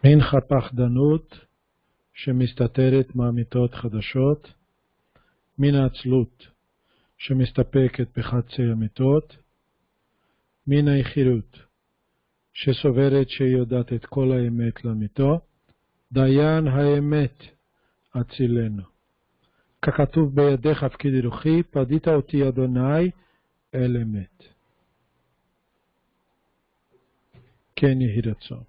אין פחדנות שמסתתרת מאמיתות חדשות, מן העצלות שמסתפקת בחצי אמיתות, מן היחירות שסוברת שהיא יודעת את כל האמת לאמיתו, דיין האמת הצילנו. ככתוב בידיך הפקידי רוחי, פדית אותי אדוני אל אמת. כן יהי רצון.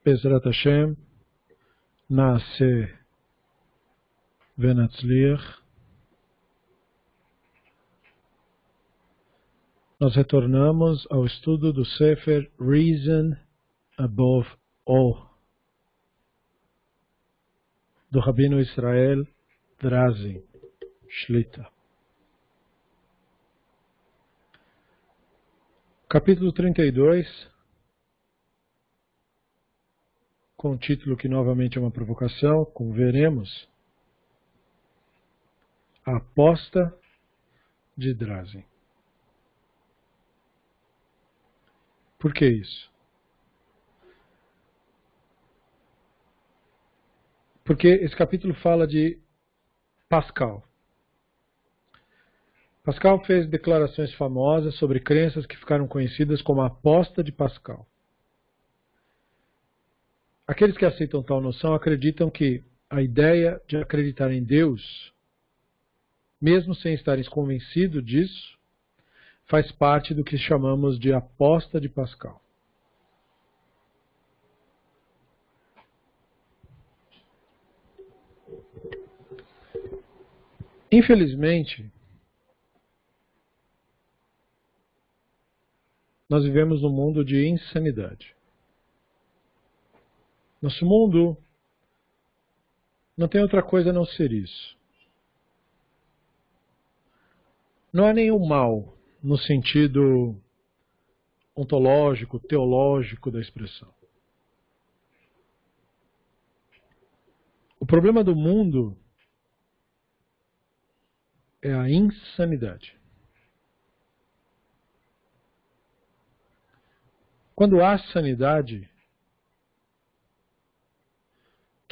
בעזרת השם נעשה ונצליח. Nós retornamos ao estudo do Sefer Reason Above All, do Rabino Israel Drazen Shlita. Capítulo 32, com um título que novamente é uma provocação, como veremos, a aposta de Drazen. Por que isso? Porque esse capítulo fala de Pascal. Pascal fez declarações famosas sobre crenças que ficaram conhecidas como a aposta de Pascal. Aqueles que aceitam tal noção acreditam que a ideia de acreditar em Deus, mesmo sem estarem convencidos disso, faz parte do que chamamos de aposta de Pascal. Infelizmente, nós vivemos num mundo de insanidade. Nosso mundo não tem outra coisa a não ser isso. Não há nenhum mal no sentido ontológico, teológico da expressão. O problema do mundo é a insanidade. Quando há sanidade,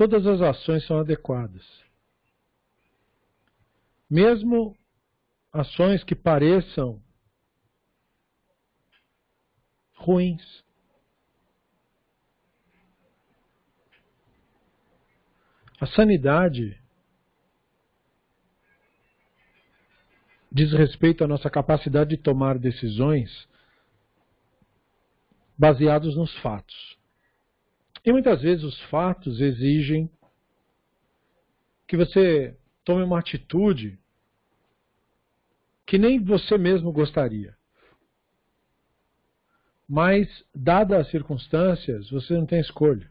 todas as ações são adequadas. Mesmo ações que pareçam ruins. A sanidade diz respeito à nossa capacidade de tomar decisões baseados nos fatos. E muitas vezes os fatos exigem que você tome uma atitude que nem você mesmo gostaria. Mas, dadas as circunstâncias, você não tem escolha.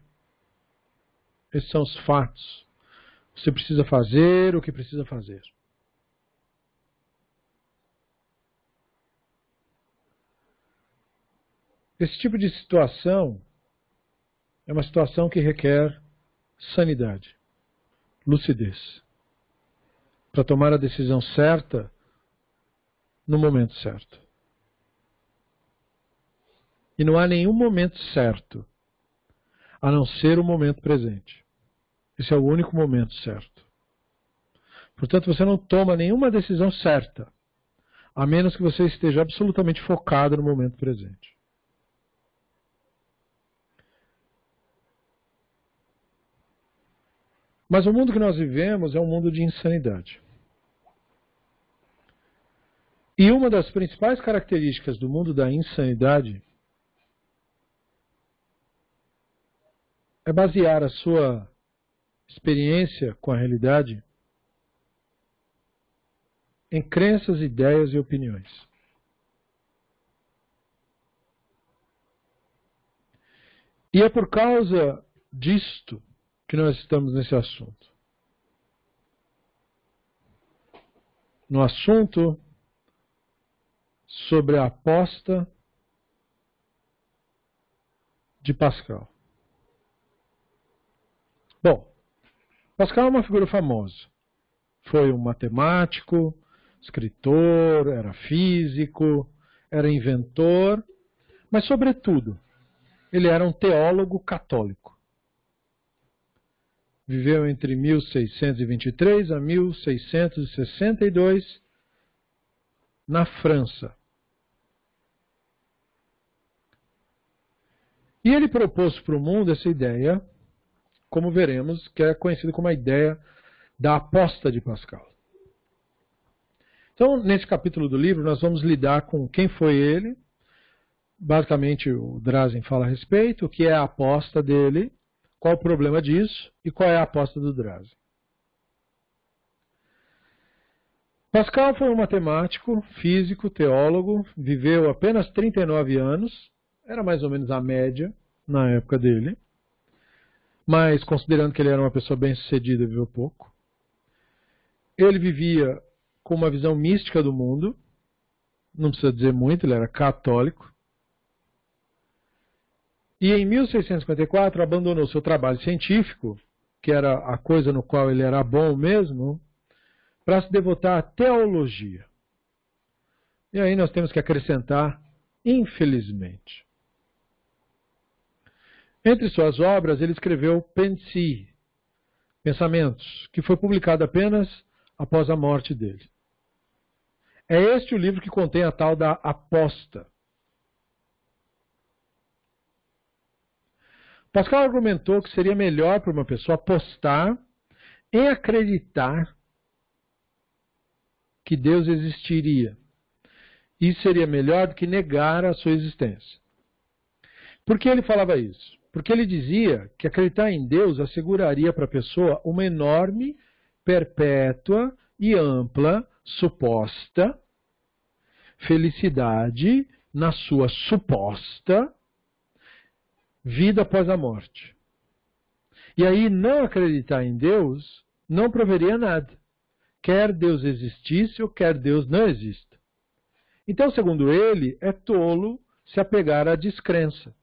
Esses são os fatos. Você precisa fazer o que precisa fazer. Esse tipo de situação é uma situação que requer sanidade, lucidez, para tomar a decisão certa no momento certo. E não há nenhum momento certo, a não ser o momento presente. Esse é o único momento certo. Portanto, você não toma nenhuma decisão certa, a menos que você esteja absolutamente focado no momento presente. Mas o mundo que nós vivemos é um mundo de insanidade. E uma das principais características do mundo da insanidade é basear a sua experiência com a realidade em crenças, ideias e opiniões. E é por causa disto que nós estamos nesse assunto. No assunto sobre a aposta de Pascal. Bom, Pascal é uma figura famosa. Foi um matemático, escritor, era físico, era inventor, mas, sobretudo, ele era um teólogo católico. Viveu entre 1623 a 1662 na França. E ele propôs para o mundo essa ideia, como veremos, que é conhecida como a ideia da aposta de Pascal. Então, nesse capítulo do livro, nós vamos lidar com quem foi ele. Basicamente, o Drazen fala a respeito, o que é a aposta dele, qual o problema disso e qual é a aposta do Drazen. Pascal foi um matemático, físico, teólogo, viveu apenas 39 anos, era mais ou menos a média na época dele, mas considerando que ele era uma pessoa bem-sucedida, viveu pouco. Ele vivia com uma visão mística do mundo, não precisa dizer muito, ele era católico. E em 1654 abandonou seu trabalho científico, que era a coisa no qual ele era bom mesmo, para se devotar à teologia. E aí nós temos que acrescentar, infelizmente. Entre suas obras, ele escreveu Pensées, Pensamentos, que foi publicado apenas após a morte dele. É este o livro que contém a tal da aposta. Pascal argumentou que seria melhor para uma pessoa apostar em acreditar que Deus existiria. Isso seria melhor do que negar a sua existência. Por que ele falava isso? Porque ele dizia que acreditar em Deus asseguraria para a pessoa uma enorme, perpétua e ampla suposta felicidade na sua suposta vida após a morte. E aí não acreditar em Deus não proveria nada. Quer Deus existisse ou quer Deus não exista. Então, segundo ele, é tolo se apegar à descrença.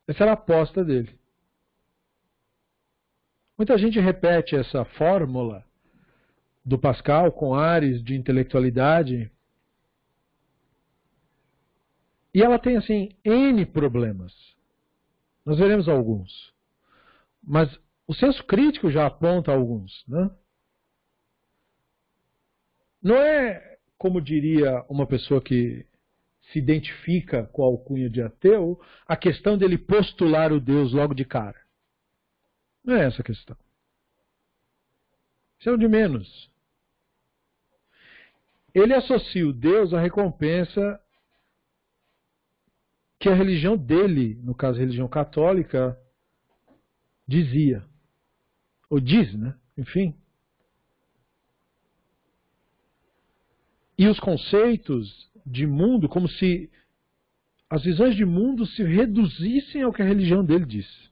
Essa era a aposta dele. Muita gente repete essa fórmula do Pascal com ares de intelectualidade. E ela tem, assim, N problemas. Nós veremos alguns. Mas o senso crítico já aponta alguns, né? Não é, como diria uma pessoa que se identifica com a alcunha de ateu, a questão dele postular o Deus logo de cara. Não é essa a questão. Isso é o de menos. Ele associa o Deus à recompensa que a religião dele, no caso a religião católica, dizia. Ou diz, né? Enfim. E os conceitos de mundo, como se as visões de mundo se reduzissem ao que a religião dele diz.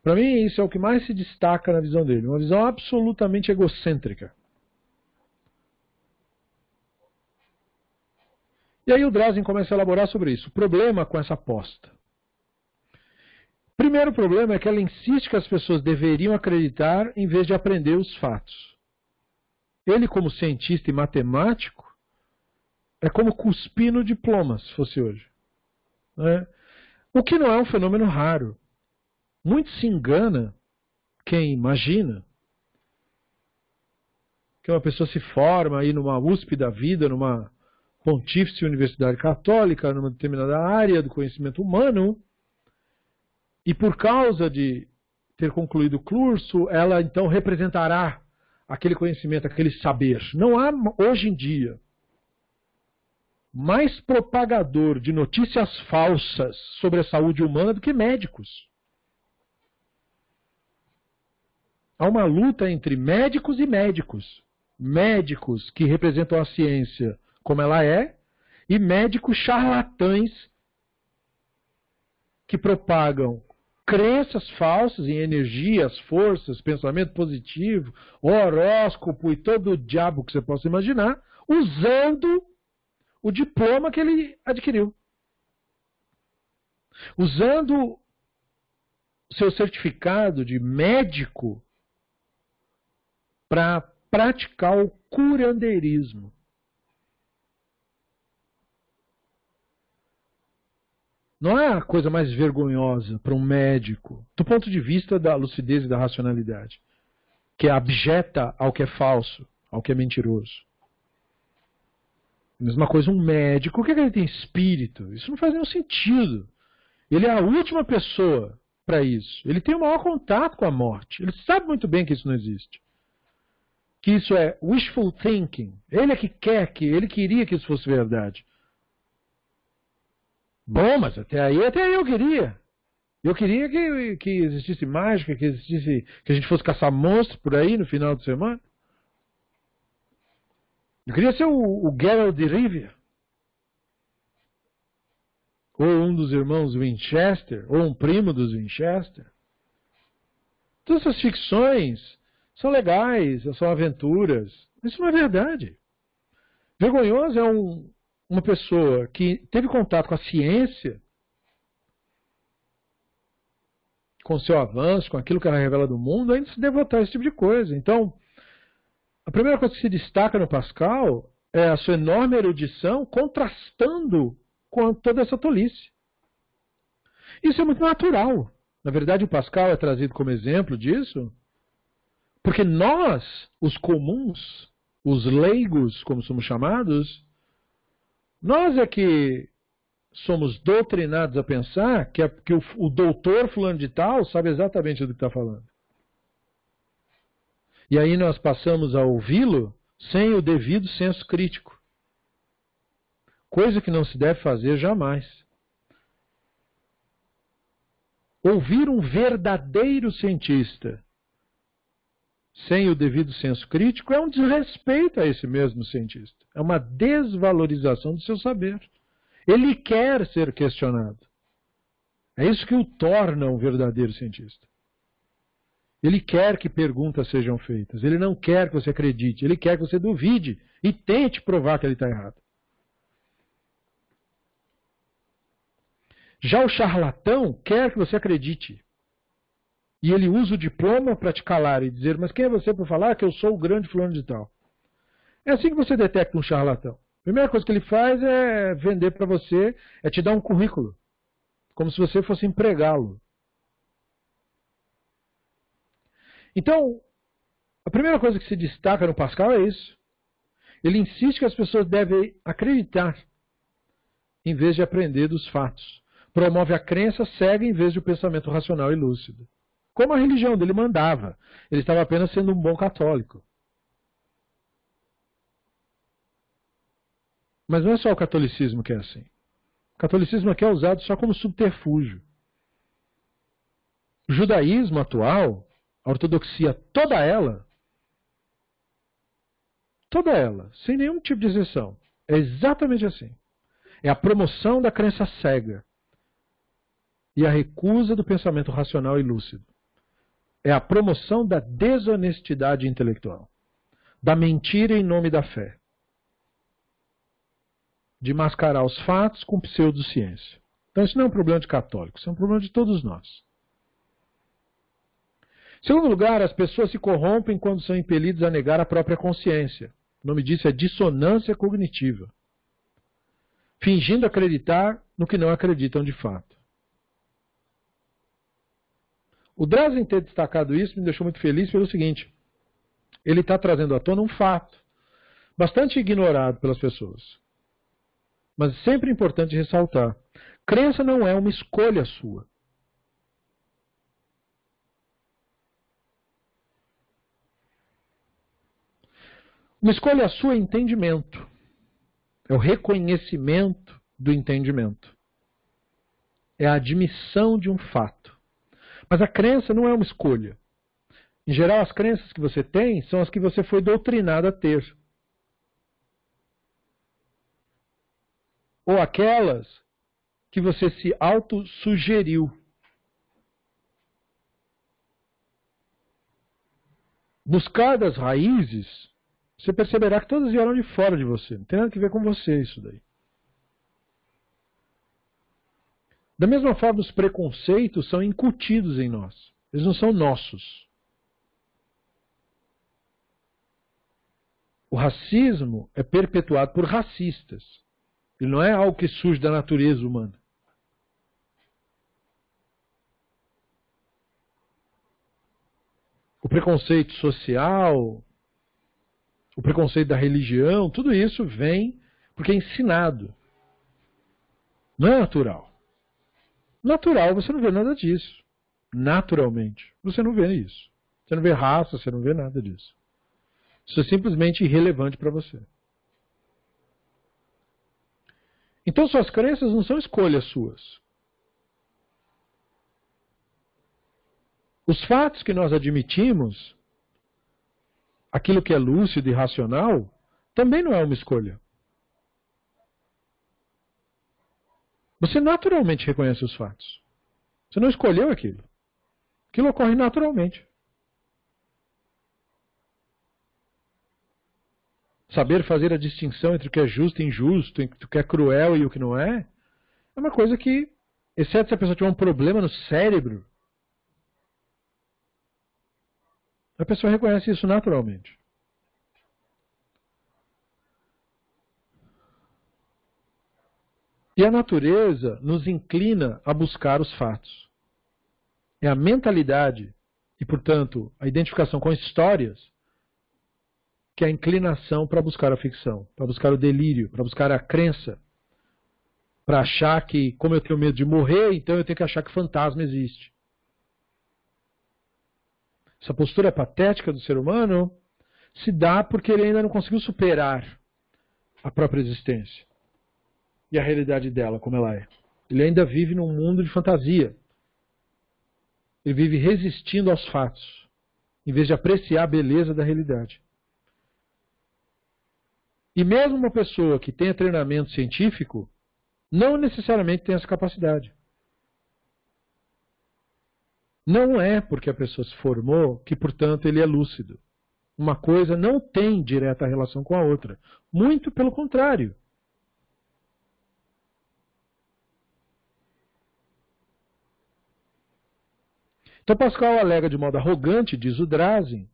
Para mim, isso é o que mais se destaca na visão dele. Uma visão absolutamente egocêntrica. E aí o Drazen começa a elaborar sobre isso. O problema com essa aposta. Primeiro problema é que ela insiste que as pessoas deveriam acreditar em vez de aprender os fatos. Ele, como cientista e matemático, é como cuspir no diploma, se fosse hoje. Né? O que não é um fenômeno raro. Muito se engana quem imagina que uma pessoa se forma aí numa USP da vida, numa Pontífice Universidade Católica, numa determinada área do conhecimento humano, e por causa de ter concluído o curso, ela então representará aquele conhecimento, aquele saber. Não há, hoje em dia, mais propagador de notícias falsas sobre a saúde humana do que médicos. Há uma luta entre médicos e médicos. Médicos que representam a ciência como ela é, e médicos charlatães que propagam crenças falsas em energias, forças, pensamento positivo, horóscopo e todo o diabo que você possa imaginar, usando o diploma que ele adquiriu. Usando o seu certificado de médico, para praticar o curandeirismo. Não é a coisa mais vergonhosa para um médico, do ponto de vista da lucidez e da racionalidade, que abjeta ao que é falso, ao que é mentiroso. Mesma coisa, um médico, o que é que ele tem espírito? Isso não faz nenhum sentido. Ele é a última pessoa para isso. Ele tem o maior contato com a morte. Ele sabe muito bem que isso não existe. Que isso é wishful thinking. Ele é que quer que, ele queria que isso fosse verdade. Bom, mas até aí eu queria. Eu queria que existisse mágica, que a gente fosse caçar monstros por aí no final de semana. Eu queria ser o Geralt de Rivia. Ou um dos irmãos Winchester, ou um primo dos Winchester. Todas essas ficções são legais, são aventuras. Isso não é verdade. Vergonhoso é uma pessoa que teve contato com a ciência, com o seu avanço, com aquilo que ela revela do mundo, ainda se devotar a esse tipo de coisa. Então, a primeira coisa que se destaca no Pascal é a sua enorme erudição contrastando com toda essa tolice. Isso é muito natural. Na verdade, o Pascal é trazido como exemplo disso, porque nós, os comuns, os leigos, como somos chamados, nós é que somos doutrinados a pensar que o doutor fulano de tal sabe exatamente do que está falando. E aí nós passamos a ouvi-lo sem o devido senso crítico. Coisa que não se deve fazer jamais. Ouvir um verdadeiro cientista sem o devido senso crítico é um desrespeito a esse mesmo cientista. É uma desvalorização do seu saber. Ele quer ser questionado. É isso que o torna um verdadeiro cientista. Ele quer que perguntas sejam feitas. Ele não quer que você acredite. Ele quer que você duvide e tente provar que ele está errado. Já o charlatão quer que você acredite. E ele usa o diploma para te calar e dizer, mas quem é você para falar que eu sou o grande fulano de tal? É assim que você detecta um charlatão. A primeira coisa que ele faz é vender para você, é te dar um currículo. Como se você fosse empregá-lo. Então, a primeira coisa que se destaca no Pascal é isso. Ele insiste que as pessoas devem acreditar em vez de aprender dos fatos. Promove a crença cega em vez de o pensamento racional e lúcido. Como a religião dele mandava. Ele estava apenas sendo um bom católico. Mas não é só o catolicismo que é assim. O catolicismo aqui é usado só como subterfúgio. O judaísmo atual, a ortodoxia, toda ela, sem nenhum tipo de exceção, é exatamente assim. É a promoção da crença cega e a recusa do pensamento racional e lúcido. É a promoção da desonestidade intelectual, da mentira em nome da fé, de mascarar os fatos com pseudociência. Então isso não é um problema de católicos, isso é um problema de todos nós. Em segundo lugar, as pessoas se corrompem quando são impelidas a negar a própria consciência. O nome disso é dissonância cognitiva. Fingindo acreditar no que não acreditam de fato. O Drazen ter destacado isso me deixou muito feliz pelo seguinte. Ele está trazendo à tona um fato, bastante ignorado pelas pessoas. Mas sempre importante ressaltar. Crença não é uma escolha sua. Uma escolha sua é entendimento. É o reconhecimento do entendimento. É a admissão de um fato. Mas a crença não é uma escolha. Em geral, as crenças que você tem são as que você foi doutrinado a ter. Ou aquelas que você se auto-sugeriu. Buscar das raízes, você perceberá que todas vieram de fora de você. Não tem nada a ver com você isso daí. Da mesma forma, os preconceitos são incutidos em nós. Eles não são nossos. O racismo é perpetuado por racistas. Ele não é algo que surge da natureza humana. O preconceito social, o preconceito da religião, tudo isso vem porque é ensinado. Não é natural. Natural, você não vê nada disso. Naturalmente, você não vê isso. Você não vê raça, você não vê nada disso. Isso é simplesmente irrelevante para você. Então suas crenças não são escolhas suas. Os fatos que nós admitimos, aquilo que é lúcido e racional, também não é uma escolha. Você naturalmente reconhece os fatos. Você não escolheu aquilo. Aquilo ocorre naturalmente. Saber fazer a distinção entre o que é justo e injusto, entre o que é cruel e o que não é uma coisa que, exceto se a pessoa tiver um problema no cérebro, a pessoa reconhece isso naturalmente. E a natureza nos inclina a buscar os fatos. É a mentalidade e, portanto, a identificação com histórias que é a inclinação para buscar a ficção, para buscar o delírio, para buscar a crença, para achar que, como eu tenho medo de morrer, então eu tenho que achar que fantasma existe. Essa postura patética do ser humano se dá porque ele ainda não conseguiu superar a própria existência e a realidade dela, como ela é. Ele ainda vive num mundo de fantasia. Ele vive resistindo aos fatos, em vez de apreciar a beleza da realidade. E mesmo uma pessoa que tenha treinamento científico, não necessariamente tem essa capacidade. Não é porque a pessoa se formou que, portanto, ele é lúcido. Uma coisa não tem direta relação com a outra. Muito pelo contrário. Então Pascal alega de modo arrogante, diz o Drazen,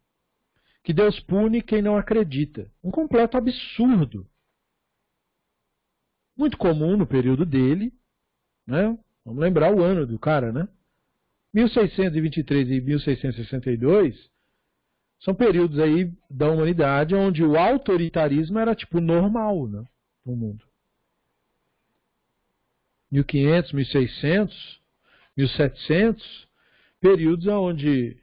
que Deus pune quem não acredita. Um completo absurdo. Muito comum no período dele, né? Vamos lembrar o ano do cara, né? 1623 e 1662 são períodos aí da humanidade onde o autoritarismo era tipo normal, né, no mundo. 1500, 1600, 1700, períodos onde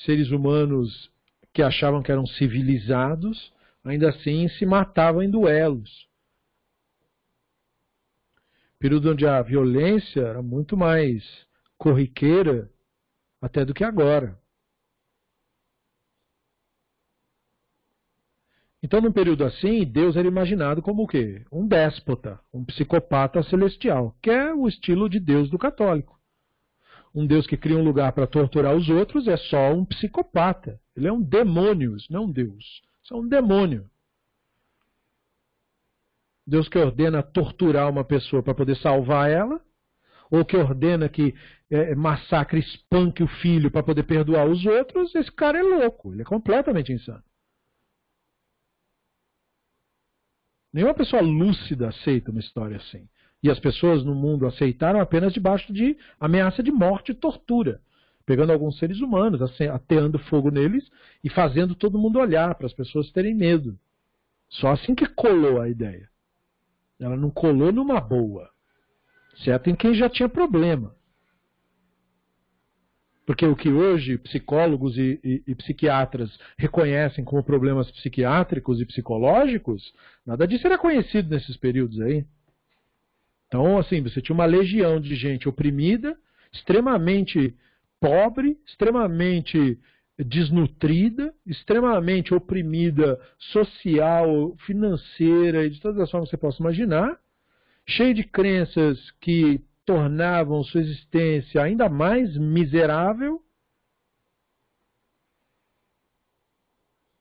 seres humanos que achavam que eram civilizados, ainda assim se matavam em duelos. Período onde a violência era muito mais corriqueira até do que agora. Então, num período assim, Deus era imaginado como o quê? Um déspota, um psicopata celestial, que é o estilo de Deus do católico. Um Deus que cria um lugar para torturar os outros é só um psicopata. Ele é um demônio, não um Deus. Isso é um demônio. Deus que ordena torturar uma pessoa para poder salvar ela, ou que ordena que massacre, espanque o filho para poder perdoar os outros, esse cara é louco, ele é completamente insano. Nenhuma pessoa lúcida aceita uma história assim. E as pessoas no mundo aceitaram apenas debaixo de ameaça de morte e tortura, pegando alguns seres humanos, ateando fogo neles e fazendo todo mundo olhar para as pessoas terem medo. Só assim que colou a ideia. Ela não colou numa boa. Certo em quem já tinha problema. Porque o que hoje psicólogos e psiquiatras reconhecem como problemas psiquiátricos e psicológicos, nada disso era conhecido nesses períodos aí. Então, assim, você tinha uma legião de gente oprimida, extremamente pobre, extremamente desnutrida, extremamente oprimida social, financeira e de todas as formas que você possa imaginar, cheio de crenças que tornavam sua existência ainda mais miserável.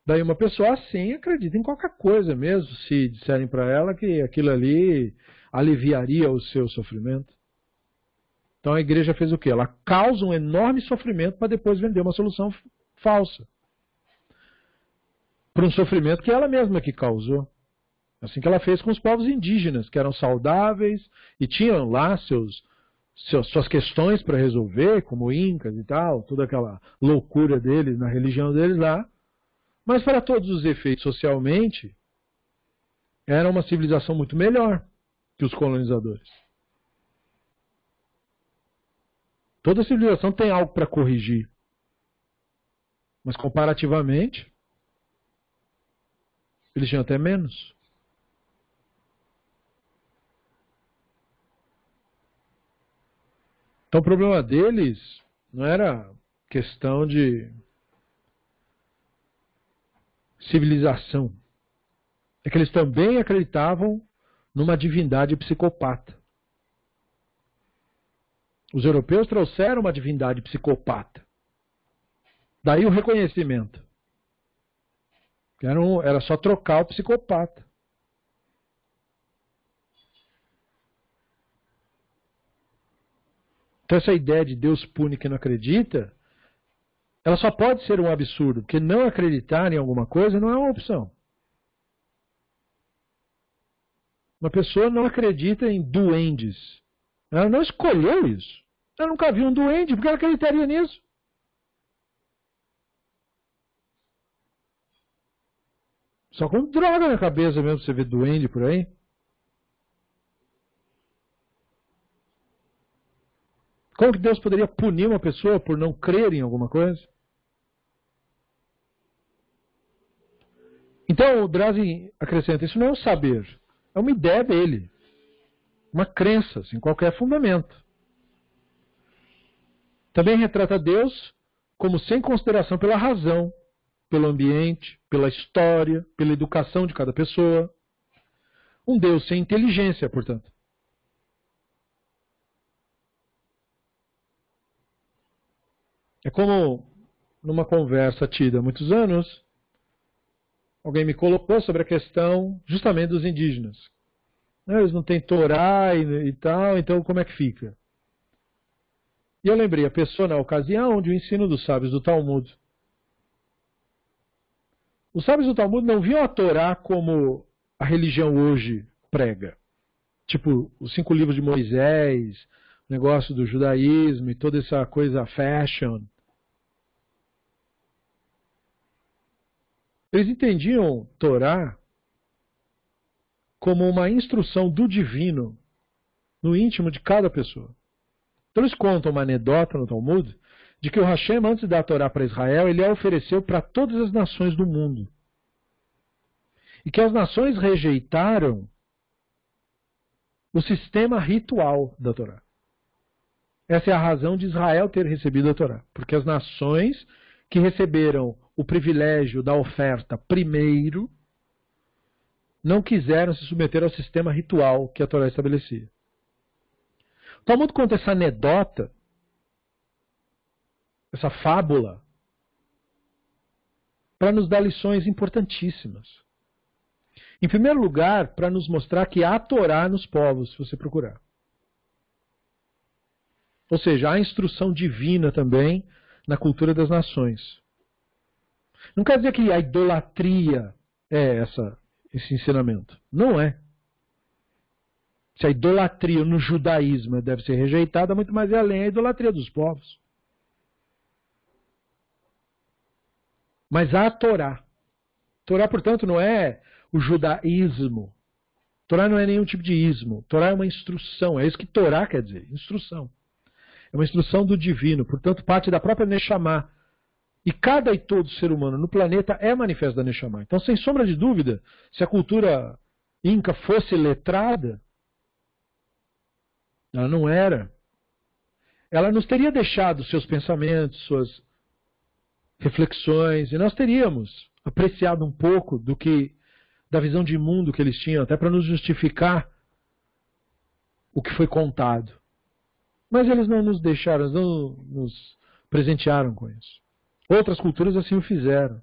Daí uma pessoa assim acredita em qualquer coisa mesmo, se disserem para ela que aquilo ali aliviaria o seu sofrimento. Então a igreja fez o quê? Ela causa um enorme sofrimento para depois vender uma solução falsa. por um sofrimento que ela mesma que causou. Assim que ela fez com os povos indígenas, que eram saudáveis e tinham lá suas questões para resolver, como incas e tal, toda aquela loucura deles, na religião deles lá. Mas para todos os efeitos, socialmente, era uma civilização muito melhor que os colonizadores. Toda civilização tem algo para corrigir. Mas comparativamente, eles tinham até menos. Então o problema deles não era questão de civilização. É que eles também acreditavam numa divindade psicopata. Os europeus trouxeram uma divindade psicopata. Daí o reconhecimento. Era só trocar o psicopata. Então essa ideia de Deus pune quem não acredita, ela só pode ser um absurdo, porque não acreditar em alguma coisa não é uma opção. Uma pessoa não acredita em duendes. Ela não escolheu isso. Ela nunca viu um duende, porque ela acreditaria nisso. Só com droga na cabeça mesmo você vê duende por aí. Como que Deus poderia punir uma pessoa por não crer em alguma coisa? Então o Drazen acrescenta, isso não é um saber, é uma ideia dele. Uma crença, sem qualquer fundamento. Também retrata Deus como sem consideração pela razão, pelo ambiente, pela história, pela educação de cada pessoa. Um Deus sem inteligência, portanto. É como numa conversa tida há muitos anos, alguém me colocou sobre a questão justamente dos indígenas. Eles não têm Torá e tal, então como é que fica? E eu lembrei a pessoa na ocasião onde o ensino dos sábios do Talmud. Os sábios do Talmud não viam a Torá como a religião hoje prega. Tipo, os 5 livros de Moisés, o negócio do judaísmo e toda essa coisa fashion. Eles entendiam Torá como uma instrução do divino no íntimo de cada pessoa. Então eles contam uma anedota no Talmud de que o Hashem, antes de dar a Torá para Israel, ele a ofereceu para todas as nações do mundo. E que as nações rejeitaram o sistema ritual da Torá. Essa é a razão de Israel ter recebido a Torá. Porque as nações que receberam o privilégio da oferta primeiro não quiseram se submeter ao sistema ritual que a Torá estabelecia. O Talmud conta essa anedota, essa fábula, para nos dar lições importantíssimas. Em primeiro lugar, para nos mostrar que há Torá nos povos, se você procurar. Ou seja, há instrução divina também na cultura das nações. Não quer dizer que a idolatria é esse ensinamento. Não é. Se a idolatria no judaísmo deve ser rejeitada, muito mais é além a idolatria dos povos. Mas há a Torá. Torá, portanto, não é o judaísmo. Torá não é nenhum tipo de ismo. Torá é uma instrução. É isso que Torá quer dizer, instrução. É uma instrução do divino, portanto, parte da própria Neshama. E cada e todo ser humano no planeta é manifesto da Neshama. Então, sem sombra de dúvida, se a cultura inca fosse letrada, ela não era. Ela nos teria deixado seus pensamentos, suas reflexões, e nós teríamos apreciado um pouco da visão de mundo que eles tinham, até para nos justificar o que foi contado. Mas eles não nos deixaram, eles não nos presentearam com isso. Outras culturas assim o fizeram.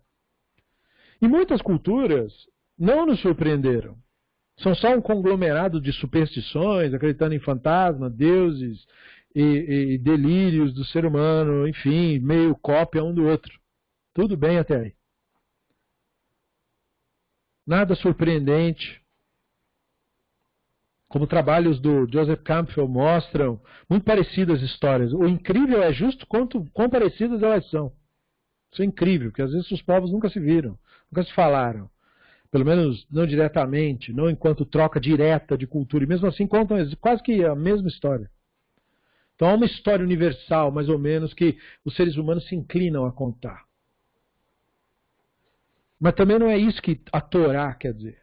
E muitas culturas não nos surpreenderam. São só um conglomerado de superstições, acreditando em fantasmas, deuses e delírios do ser humano, enfim, meio cópia um do outro. Tudo bem até aí. nada surpreendente. Como trabalhos do Joseph Campbell mostram, muito parecidas as histórias. O incrível é justo quão parecidas elas são. Isso é incrível, porque às vezes os povos nunca se viram, nunca se falaram. Pelo menos não diretamente, não enquanto troca direta de cultura. E mesmo assim contam quase que a mesma história. Então há uma história universal, mais ou menos, que os seres humanos se inclinam a contar. Mas também não é isso que a Torá quer dizer.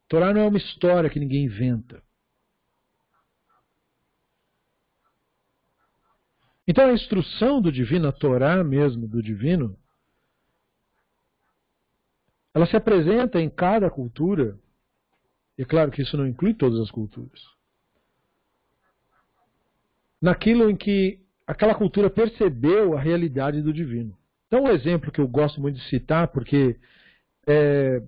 A Torá não é uma história que ninguém inventa. Então a instrução do divino, a Torá mesmo do divino, ela se apresenta em cada cultura, e é claro que isso não inclui todas as culturas, naquilo em que aquela cultura percebeu a realidade do divino. Então um exemplo que eu gosto muito de citar, porque é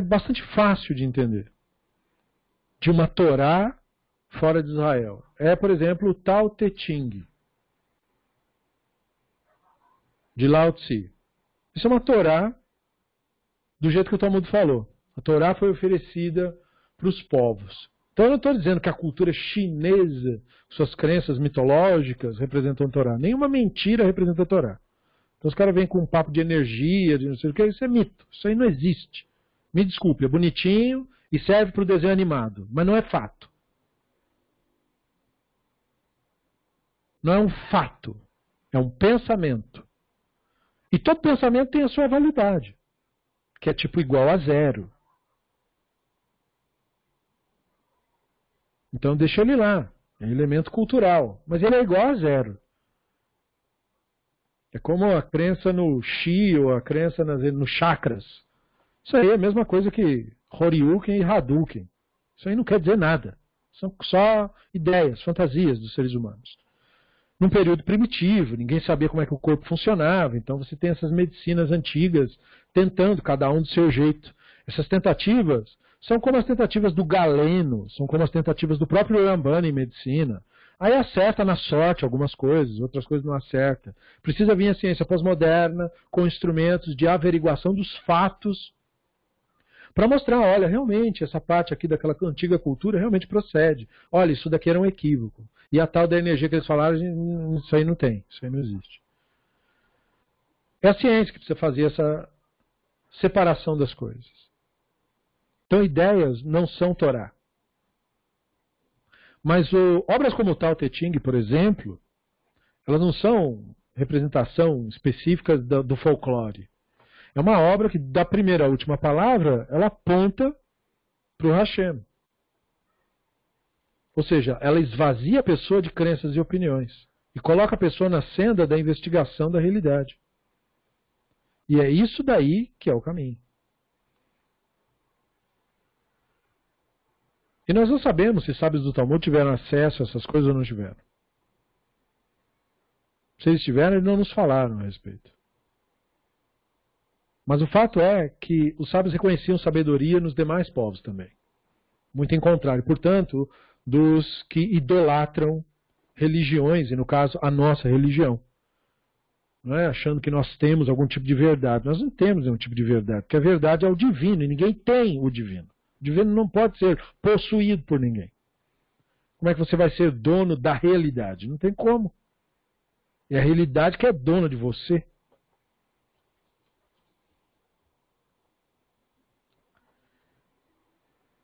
bastante fácil de entender, de uma Torá fora de Israel. É, por exemplo, o Tao Te Ching, de Lao Tzu. Isso é uma Torá do jeito que o Talmud falou. A Torá foi oferecida para os povos. Então eu não estou dizendo que a cultura chinesa, suas crenças mitológicas representam a Torá. Nenhuma mentira representa a Torá. Então os caras vêm com um papo de energia, de não sei o que, isso é mito. Isso aí não existe. Me desculpe, é bonitinho e serve para o desenho animado, mas não é fato. Não é um fato, é um pensamento. E todo pensamento tem a sua validade, que é tipo igual a zero. Então deixa ele lá, é um elemento cultural, mas ele é igual a zero. É como a crença no Chi ou a crença nos chakras. Isso aí é a mesma coisa que Horyuken e Hadouken. Isso aí não quer dizer nada. São só ideias, fantasias dos seres humanos. Num período primitivo, ninguém sabia como é que o corpo funcionava, então você tem essas medicinas antigas tentando, cada um do seu jeito. Essas tentativas são como as tentativas do Galeno, são como as tentativas do próprio Rambana em medicina. Aí acerta na sorte algumas coisas, outras coisas não acerta. Precisa vir a ciência pós-moderna com instrumentos de averiguação dos fatos para mostrar, olha, realmente essa parte aqui daquela antiga cultura realmente procede. Olha, isso daqui era um equívoco. E a tal da energia que eles falaram, isso aí não tem, isso aí não existe. É a ciência que precisa fazer essa separação das coisas. Então ideias não são Torá. Mas obras como o Tao Te Ching, por exemplo, elas não são representação específica do folclore. É uma obra que, da primeira à última palavra, ela aponta para o Hashem. Ou seja, ela esvazia a pessoa de crenças e opiniões e coloca a pessoa na senda da investigação da realidade. E é isso daí que é o caminho. E nós não sabemos se sábios do Talmud tiveram acesso a essas coisas ou não tiveram. Se eles tiveram, eles não nos falaram a respeito. Mas o fato é que os sábios reconheciam sabedoria nos demais povos também. Muito em contrário, portanto, dos que idolatram religiões, e no caso, a nossa religião. Não é? Achando que nós temos algum tipo de verdade. Nós não temos nenhum tipo de verdade, porque a verdade é o divino, e ninguém tem o divino. O divino não pode ser possuído por ninguém. Como é que você vai ser dono da realidade? Não tem como. É a realidade que é dona de você.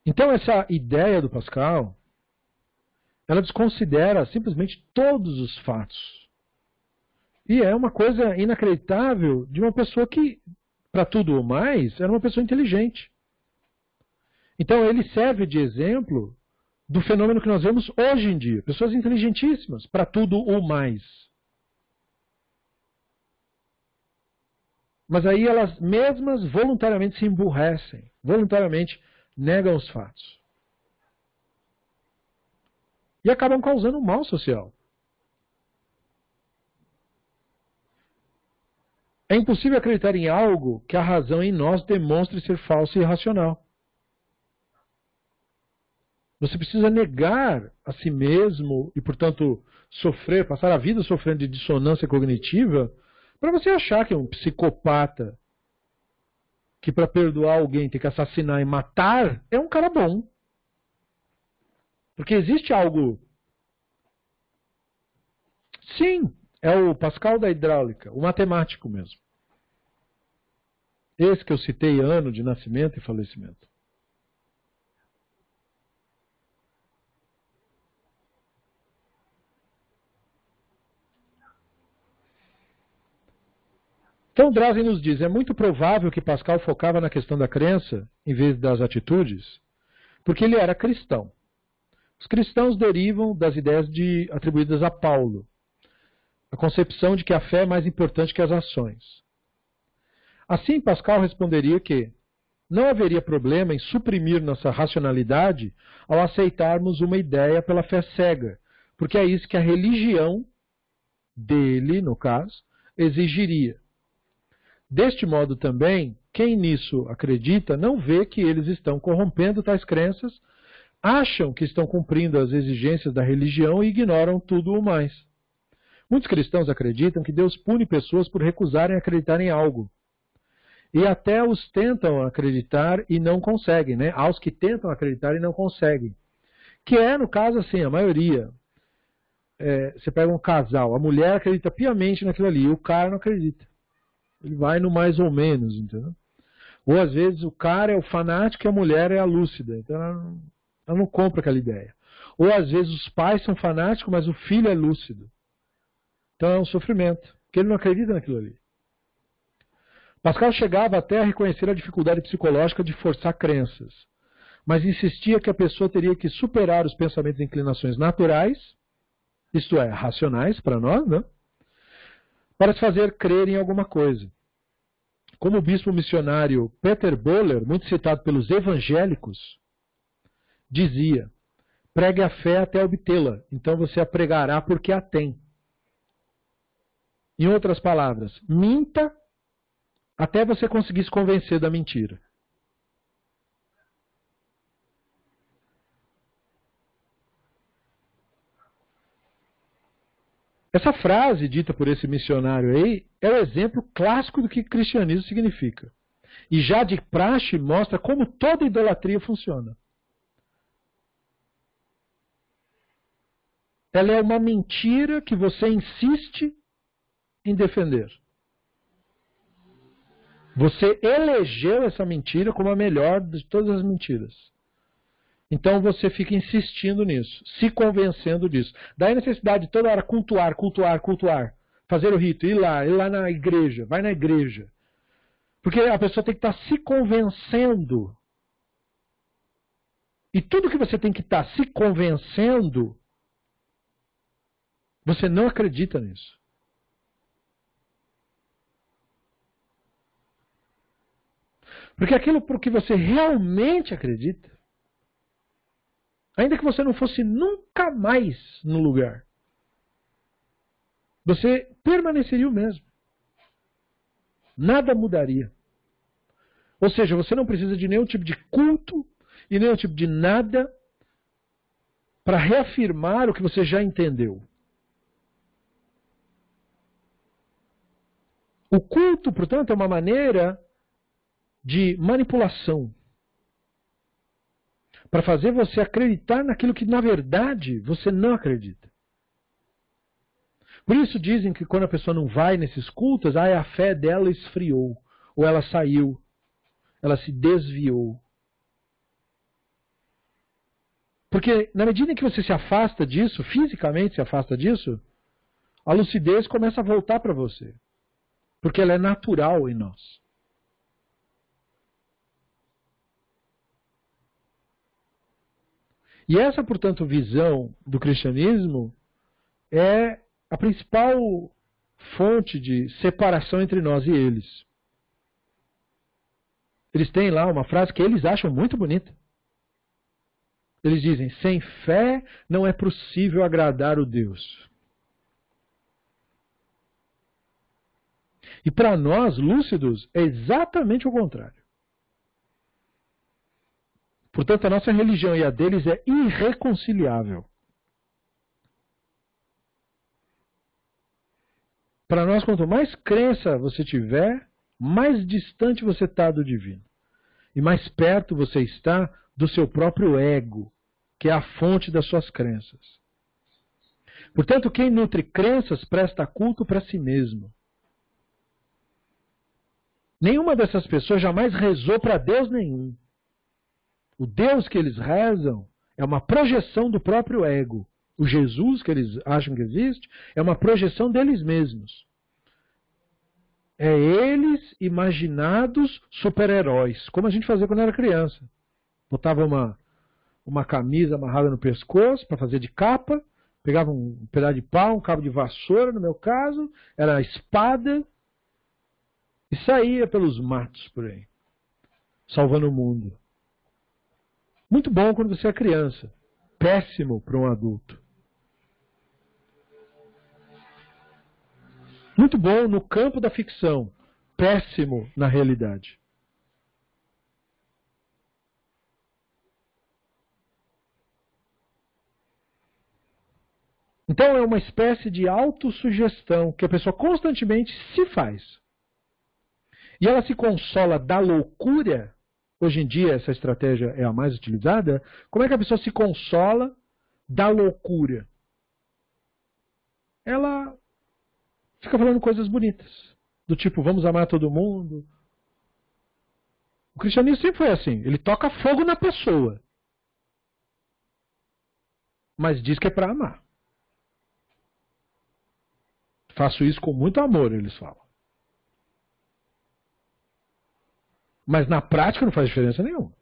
Então essa ideia do Pascal, ela desconsidera simplesmente todos os fatos. E é uma coisa inacreditável de uma pessoa que, para tudo ou mais, era uma pessoa inteligente. Então ele serve de exemplo do fenômeno que nós vemos hoje em dia. Pessoas inteligentíssimas, para tudo ou mais. Mas aí elas mesmas voluntariamente se emburrecem, voluntariamente negam os fatos. E acabam causando um mal social. É impossível acreditar em algo que a razão em nós demonstre ser falso e irracional. Você precisa negar a si mesmo e, portanto, sofrer, passar a vida sofrendo de dissonância cognitiva para você achar que um psicopata que para perdoar alguém tem que assassinar e matar, é um cara bom. Porque existe algo... Sim, é o Pascal da hidráulica, o matemático mesmo. Esse que eu citei, ano de nascimento e falecimento. Então Drazen nos diz, é muito provável que Pascal focava na questão da crença em vez das atitudes, porque ele era cristão. Os cristãos derivam das ideias atribuídas a Paulo, a concepção de que a fé é mais importante que as ações. Assim, Pascal responderia que não haveria problema em suprimir nossa racionalidade ao aceitarmos uma ideia pela fé cega, porque é isso que a religião dele, no caso, exigiria. Deste modo também, quem nisso acredita não vê que eles estão corrompendo tais crenças, acham que estão cumprindo as exigências da religião e ignoram tudo o mais. Muitos cristãos acreditam que Deus pune pessoas por recusarem acreditar em algo. E até os tentam acreditar e não conseguem, né? Aos que tentam acreditar e não conseguem. Que é, no caso, assim, a maioria. Você pega um casal, a mulher acredita piamente naquilo ali, e o cara não acredita. Ele vai no mais ou menos, entendeu? Ou às vezes o cara é o fanático e a mulher é a lúcida. Então ela não compra aquela ideia. Ou às vezes os pais são fanáticos, mas o filho é lúcido. Então é um sofrimento, porque ele não acredita naquilo ali. Pascal chegava até a reconhecer a dificuldade psicológica de forçar crenças, mas insistia que a pessoa teria que superar os pensamentos e inclinações naturais, isto é, racionais para nós, né? Para se fazer crer em alguma coisa. Como o bispo missionário Peter Böhler, muito citado pelos evangélicos, dizia, pregue a fé até obtê-la, então você a pregará porque a tem. Em outras palavras, minta até você conseguir se convencer da mentira. Essa frase dita por esse missionário aí é o exemplo clássico do que cristianismo significa. E já de praxe mostra como toda idolatria funciona. Ela é uma mentira que você insiste em defender. Você elegeu essa mentira como a melhor de todas as mentiras. Então você fica insistindo nisso, se convencendo disso. Daí a necessidade de toda hora cultuar. Fazer o rito, ir lá na igreja, vai na igreja. Porque a pessoa tem que estar se convencendo. E tudo que você tem que estar se convencendo, você não acredita nisso. Porque aquilo por que você realmente acredita, ainda que você não fosse nunca mais no lugar, você permaneceria o mesmo. Nada mudaria. Ou seja, você não precisa de nenhum tipo de culto e nenhum tipo de nada para reafirmar o que você já entendeu. O culto, portanto, é uma maneira de manipulação para fazer você acreditar naquilo que, na verdade, você não acredita. Por isso dizem que quando a pessoa não vai nesses cultos, a fé dela esfriou, ou ela saiu, ela se desviou. Porque na medida em que você se afasta disso, fisicamente se afasta disso, a lucidez começa a voltar para você. Porque ela é natural em nós. E essa, portanto, visão do cristianismo é a principal fonte de separação entre nós e eles. Eles têm lá uma frase que eles acham muito bonita. Eles dizem, sem fé não é possível agradar o Deus. E para nós, lúcidos, é exatamente o contrário. Portanto, a nossa religião e a deles é irreconciliável. Para nós, quanto mais crença você tiver, mais distante você está do divino. E mais perto você está do seu próprio ego, que é a fonte das suas crenças. Portanto, quem nutre crenças presta culto para si mesmo. Nenhuma dessas pessoas jamais rezou para Deus nenhum. O Deus que eles rezam é uma projeção do próprio ego. O Jesus que eles acham que existe é uma projeção deles mesmos. É eles imaginados super-heróis, como a gente fazia quando era criança. Botava uma camisa amarrada no pescoço para fazer de capa, pegava um pedaço de pau, um cabo de vassoura, no meu caso, era a espada, e saía pelos matos por aí, salvando o mundo. Muito bom quando você é criança, péssimo para um adulto. Muito bom no campo da ficção, péssimo na realidade. Então é uma espécie de autossugestão que a pessoa constantemente se faz. E ela se consola da loucura. Hoje em dia essa estratégia é a mais utilizada. Como é que a pessoa se consola da loucura? Ela fica falando coisas bonitas. Do tipo, vamos amar todo mundo. O cristianismo sempre foi assim. Ele toca fogo na pessoa. Mas diz que é para amar. Faço isso com muito amor, eles falam. Mas na prática não faz diferença nenhuma.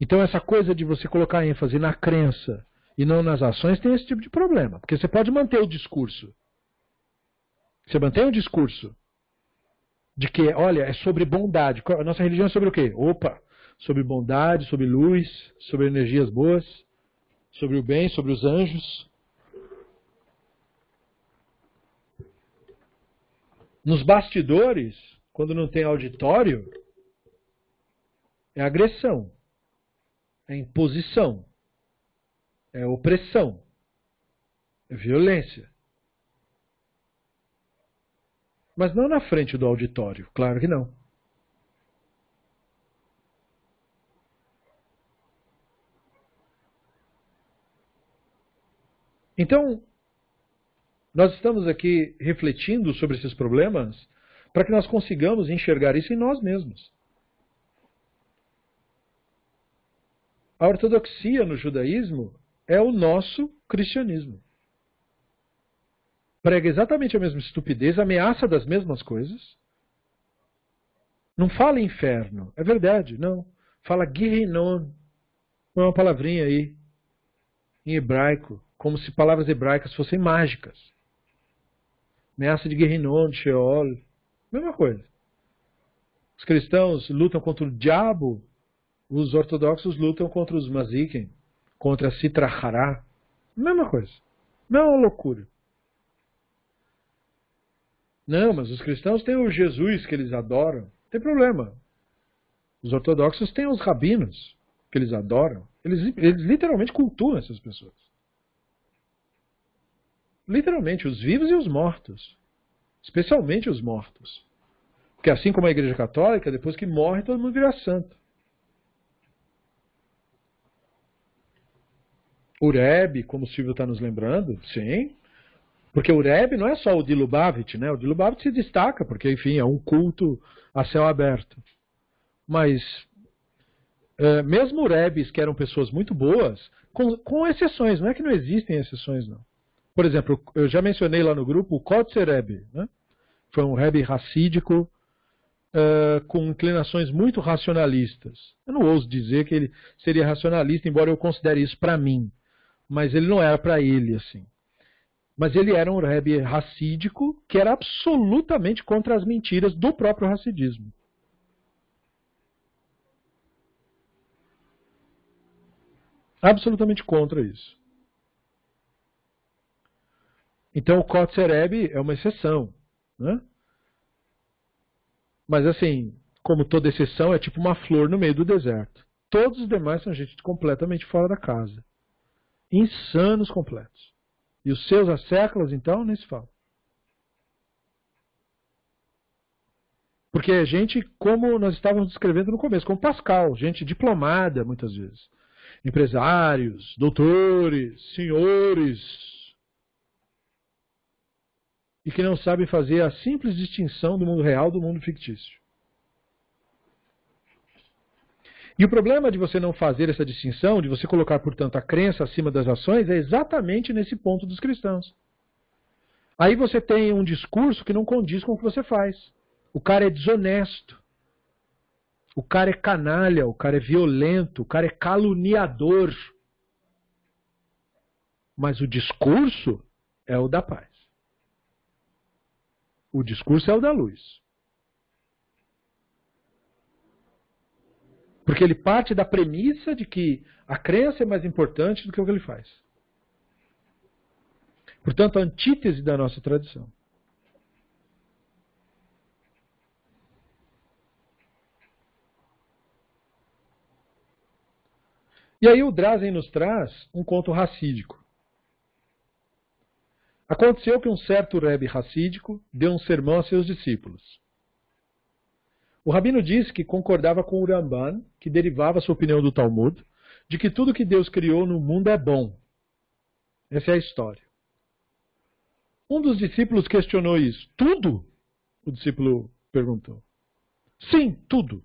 Então essa coisa de você colocar ênfase na crença e não nas ações tem esse tipo de problema. Porque você pode manter o discurso. Você mantém o discurso de que, olha, é sobre bondade. A nossa religião é sobre o quê? Opa! Sobre bondade, sobre luz, sobre energias boas, sobre o bem, sobre os anjos. Nos bastidores, quando não tem auditório, é agressão, é imposição, é opressão, é violência. Mas não na frente do auditório, claro que não. Então, nós estamos aqui refletindo sobre esses problemas para que nós consigamos enxergar isso em nós mesmos. A ortodoxia no judaísmo é o nosso cristianismo. Prega exatamente a mesma estupidez, ameaça das mesmas coisas. Não fala inferno, é verdade, não. Fala Gehinnom, uma palavrinha aí, em hebraico, como se palavras hebraicas fossem mágicas. Ameaça de Gehinnom, de Sheol, mesma coisa. Os cristãos lutam contra o diabo, os ortodoxos lutam contra os mazikim, contra a Sitra Hará, mesma coisa. Não é uma loucura. Não, mas os cristãos têm o Jesus que eles adoram. Não tem problema. Os ortodoxos têm os rabinos que eles adoram. Eles literalmente cultuam essas pessoas. Literalmente, os vivos e os mortos. Especialmente os mortos. Porque assim como a Igreja Católica, depois que morre, todo mundo vira santo. O Rebbe, como o Silvio está nos lembrando, sim. Porque o Rebbe não é só o de Lubavitch, né? O de Lubavitch se destaca, porque, enfim, é um culto a céu aberto. Mas, mesmo Rebbes, que eram pessoas muito boas, com exceções, não é que não existem exceções, não. Por exemplo, eu já mencionei lá no grupo o Kotzer Rebbe, né? Foi um Rebbe racídico, com inclinações muito racionalistas. Eu não ouso dizer que ele seria racionalista, embora eu considere isso para mim. Mas ele não era para ele, assim. Mas ele era um Rebbe racídico que era absolutamente contra as mentiras do próprio racidismo. Absolutamente contra isso. Então o Kotzer Rebbe é uma exceção, né? Mas assim, como toda exceção, é tipo uma flor no meio do deserto. Todos os demais são gente completamente fora da casa. Insanos completos. E os seus asseclas, então, nem se fala. Porque é gente como nós estávamos descrevendo no começo, como Pascal, gente diplomada muitas vezes. Empresários, doutores, senhores. E que não sabem fazer a simples distinção do mundo real do mundo fictício. E o problema de você não fazer essa distinção, de você colocar, portanto, a crença acima das ações, é exatamente nesse ponto dos cristãos. Aí você tem um discurso que não condiz com o que você faz. O cara é desonesto. O cara é canalha, o cara é violento, o cara é caluniador. Mas o discurso é o da paz. O discurso é o da luz. Porque ele parte da premissa de que a crença é mais importante do que o que ele faz. Portanto, a antítese da nossa tradição. E aí o Drazen nos traz um conto racídico. Aconteceu que um certo Rebbe racídico deu um sermão a seus discípulos. O rabino disse que concordava com o Ramban, que derivava sua opinião do Talmud, de que tudo que Deus criou no mundo é bom. Essa é a história. Um dos discípulos questionou isso. Tudo? O discípulo perguntou. Sim, tudo.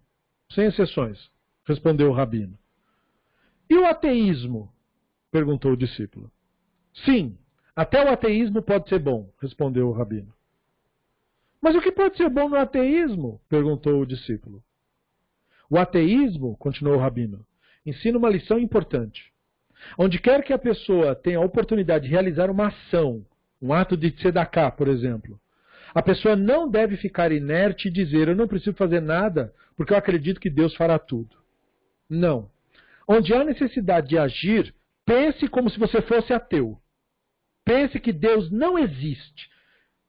Sem exceções, respondeu o rabino. E o ateísmo? Perguntou o discípulo. Sim, até o ateísmo pode ser bom, respondeu o rabino. Mas o que pode ser bom no ateísmo? Perguntou o discípulo. O ateísmo, continuou o rabino, ensina uma lição importante. Onde quer que a pessoa tenha a oportunidade de realizar uma ação, um ato de tzedakah, por exemplo, a pessoa não deve ficar inerte e dizer, eu não preciso fazer nada porque eu acredito que Deus fará tudo. Não. Onde há necessidade de agir, pense como se você fosse ateu. Pense que Deus não existe.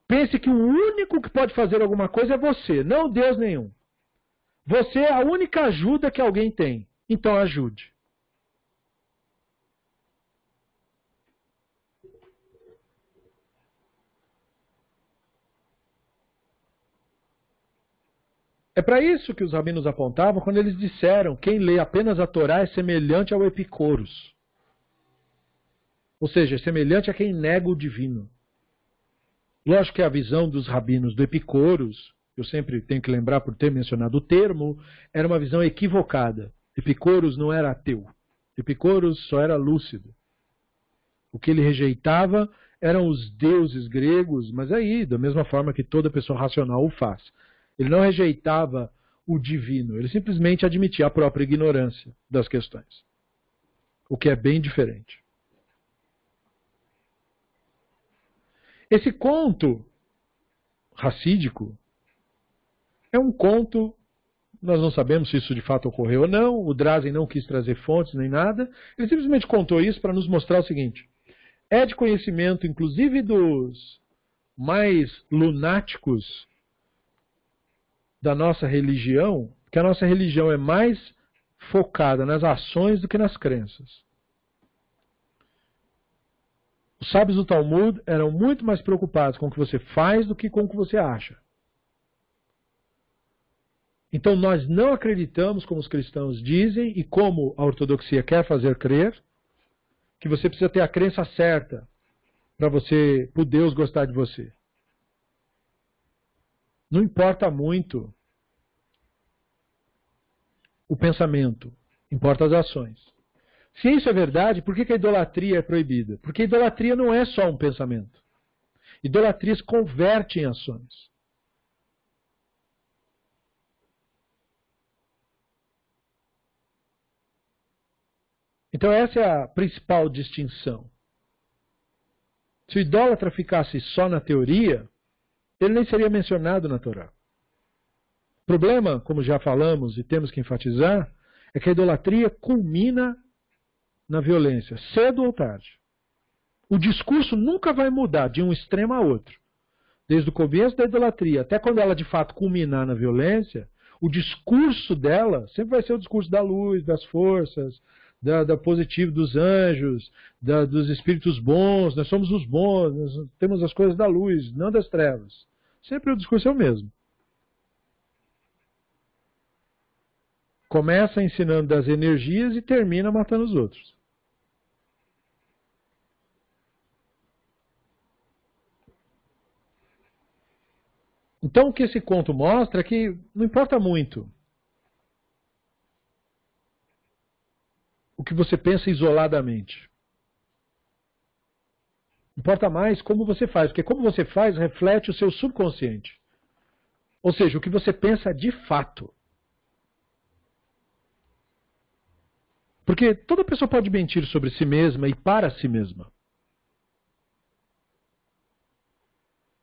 Pense que o único que pode fazer alguma coisa é você, não Deus nenhum. Você é a única ajuda que alguém tem. Então ajude. É para isso que os rabinos apontavam quando eles disseram quem lê apenas a Torá é semelhante ao Epicuros. Ou seja, é semelhante a quem nega o divino. Lógico que a visão dos rabinos do Epicuros, eu sempre tenho que lembrar por ter mencionado o termo, era uma visão equivocada. Epicuros não era ateu. Epicuros só era lúcido. O que ele rejeitava eram os deuses gregos, mas aí, da mesma forma que toda pessoa racional o faz. Ele não rejeitava o divino, ele simplesmente admitia a própria ignorância das questões. O que é bem diferente. Esse conto racídico é um conto, nós não sabemos se isso de fato ocorreu ou não, o Drazen não quis trazer fontes nem nada, ele simplesmente contou isso para nos mostrar o seguinte, é de conhecimento inclusive dos mais lunáticos da nossa religião, que a nossa religião é mais focada nas ações do que nas crenças. Os sábios do Talmud eram muito mais preocupados com o que você faz do que com o que você acha. Então nós não acreditamos, como os cristãos dizem, e como a ortodoxia quer fazer crer, que você precisa ter a crença certa para Deus gostar de você. Não importa muito o pensamento, importa as ações. Se isso é verdade, por que a idolatria é proibida? Porque a idolatria não é só um pensamento. Idolatria se converte em ações. Então essa é a principal distinção. Se o idólatra ficasse só na teoria, ele nem seria mencionado na Torá. O problema, como já falamos e temos que enfatizar, é que a idolatria culmina na violência, cedo ou tarde. O discurso nunca vai mudar de um extremo a outro. Desde o começo da idolatria até quando ela de fato culminar na violência, o discurso dela sempre vai ser o discurso da luz, das forças, da positivo dos anjos, dos espíritos bons, nós somos os bons, nós temos as coisas da luz, não das trevas. Sempre o discurso é o mesmo. Começa ensinando das energias e termina matando os outros. Então o que esse conto mostra é que não importa muito o que você pensa isoladamente. Importa mais como você faz, porque como você faz reflete o seu subconsciente. Ou seja, o que você pensa de fato. Porque toda pessoa pode mentir sobre si mesma e para si mesma.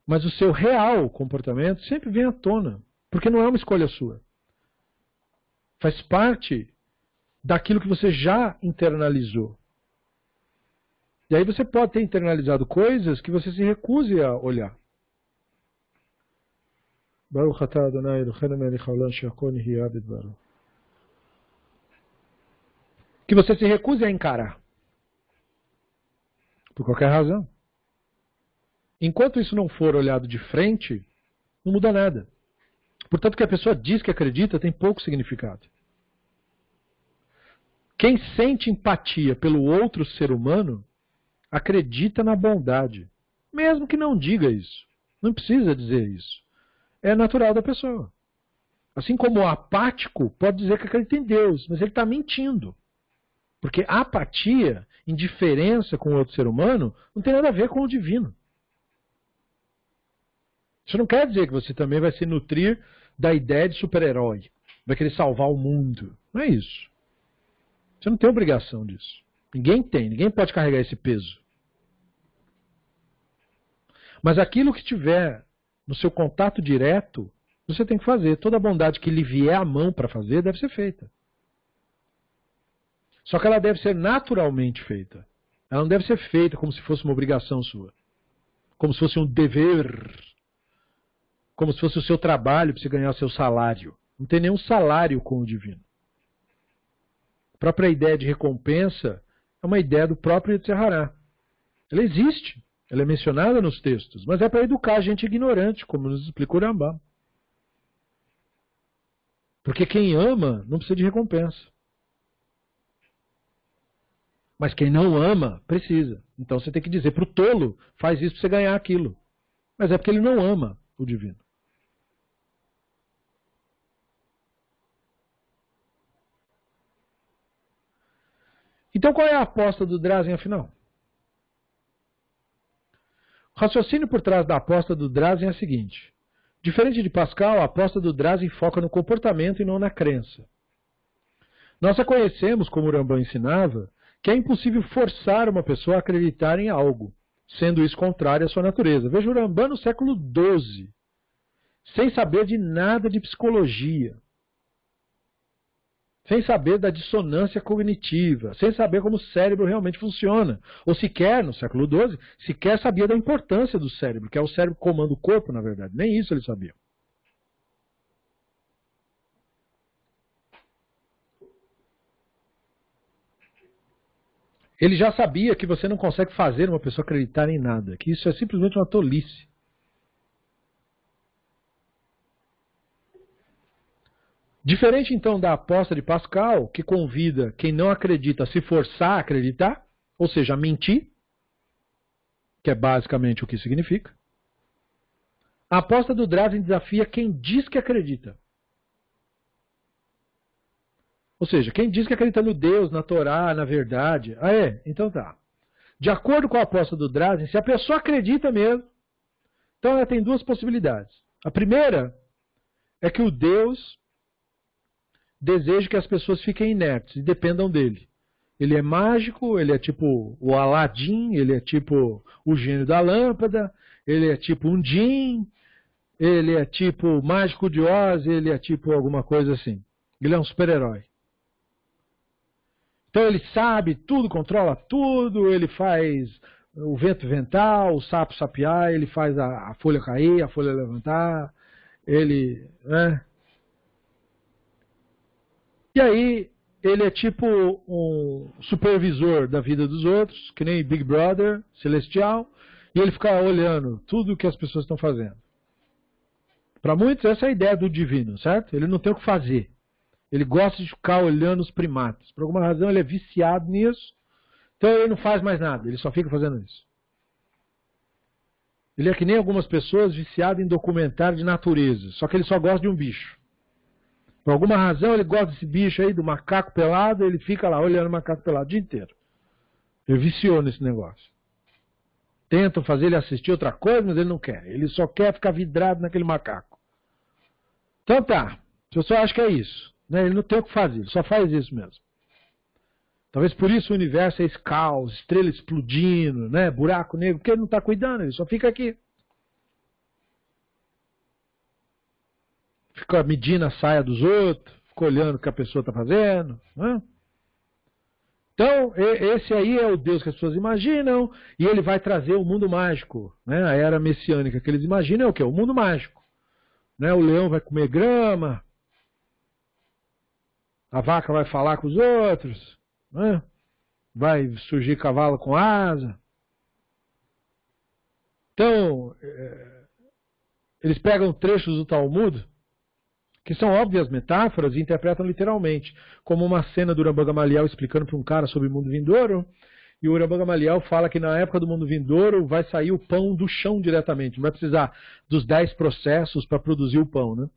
Mas o seu real comportamento sempre vem à tona, porque não é uma escolha sua. Faz parte daquilo que você já internalizou. E aí você pode ter internalizado coisas que você se recuse a olhar. Que você se recuse a encarar. Por qualquer razão. Enquanto isso não for olhado de frente, não muda nada. Portanto, o que a pessoa diz que acredita tem pouco significado. Quem sente empatia pelo outro ser humano, acredita na bondade. Mesmo que não diga isso. Não precisa dizer isso. É natural da pessoa. Assim como o apático pode dizer que acredita em Deus, mas ele está mentindo. Porque apatia, indiferença com o outro ser humano, não tem nada a ver com o divino. Isso não quer dizer que você também vai se nutrir da ideia de super-herói. Vai querer salvar o mundo. Não é isso. Você não tem obrigação disso. Ninguém pode carregar esse peso. Mas aquilo que tiver no seu contato direto, você tem que fazer. Toda a bondade que lhe vier à mão para fazer deve ser feita. Só que ela deve ser naturalmente feita. Ela não deve ser feita como se fosse uma obrigação sua. Como se fosse um dever. Como se fosse o seu trabalho para você ganhar o seu salário. Não tem nenhum salário com o divino. A própria ideia de recompensa é uma ideia do próprio Yetzirah. Ela existe. Ela é mencionada nos textos. Mas é para educar a gente ignorante, como nos explicou o Rambam. Porque quem ama não precisa de recompensa. Mas quem não ama, precisa. Então você tem que dizer para o tolo, faz isso para você ganhar aquilo. Mas é porque ele não ama o divino. Então qual é a aposta do Drazen afinal? O raciocínio por trás da aposta do Drazen é a seguinte. Diferente de Pascal, a aposta do Drazen foca no comportamento e não na crença. Nós reconhecemos, como o Rambam ensinava, que é impossível forçar uma pessoa a acreditar em algo, sendo isso contrário à sua natureza. Veja o Rambam no século XII, sem saber de nada de psicologia, sem saber da dissonância cognitiva, sem saber como o cérebro realmente funciona. Ou sequer, no século XII, sequer sabia da importância do cérebro, que é o cérebro que comanda o corpo, na verdade. Nem isso ele sabia. Ele já sabia que você não consegue fazer uma pessoa acreditar em nada, que isso é simplesmente uma tolice. Diferente então da aposta de Pascal, que convida quem não acredita a se forçar a acreditar, ou seja, a mentir, que é basicamente o que significa. A aposta do Drazen desafia quem diz que acredita. Ou seja, quem diz que acredita no Deus, na Torá, na verdade. Ah, é? Então tá. De acordo com a aposta do Drazen, se a pessoa acredita mesmo, então ela tem duas possibilidades. A primeira é que o Deus deseja que as pessoas fiquem inertes e dependam dele. Ele é mágico, ele é tipo o Aladim, ele é tipo o gênio da lâmpada, ele é tipo um djinn, ele é tipo mágico de Oz, ele é tipo alguma coisa assim. Ele é um super-herói. Então ele sabe tudo, controla tudo, ele faz o vento ventar, o sapo sapiar, ele faz a folha cair, a folha levantar, ele... né? E aí ele é tipo um supervisor da vida dos outros, que nem Big Brother, celestial, e ele fica olhando tudo o que as pessoas estão fazendo. Para muitos essa é a ideia do divino, certo? Ele não tem o que fazer. Ele gosta de ficar olhando os primatas. Por alguma razão ele é viciado nisso. Então ele não faz mais nada, ele só fica fazendo isso. Ele é que nem algumas pessoas viciadas em documentário de natureza. Só que ele só gosta de um bicho. Por alguma razão ele gosta desse bicho aí, do macaco pelado, ele fica lá olhando o macaco pelado o dia inteiro. Ele viciou nesse negócio. Tentam fazer ele assistir outra coisa, mas ele não quer. Ele só quer ficar vidrado naquele macaco. Então tá, a pessoa acha que é isso. Né? Ele não tem o que fazer, ele só faz isso mesmo. Talvez por isso o universo é esse caos, estrela explodindo, né? Buraco negro, porque ele não está cuidando, ele só fica aqui. Fica medindo a saia dos outros, fica olhando o que a pessoa está fazendo. Né? Então, esse aí é o Deus que as pessoas imaginam, e ele vai trazer o mundo mágico. Né? A era messiânica que eles imaginam é o quê? O mundo mágico. Né? O leão vai comer grama, a vaca vai falar com os outros, né? Vai surgir cavalo com asa. Então, eles pegam trechos do Talmud, que são óbvias metáforas, e interpretam literalmente, como uma cena do Urambá Gamaliel explicando para um cara sobre o mundo vindouro, e o Urambá Gamaliel fala que na época do mundo vindouro vai sair o pão do chão diretamente, não vai precisar dos 10 processos para produzir o pão, né?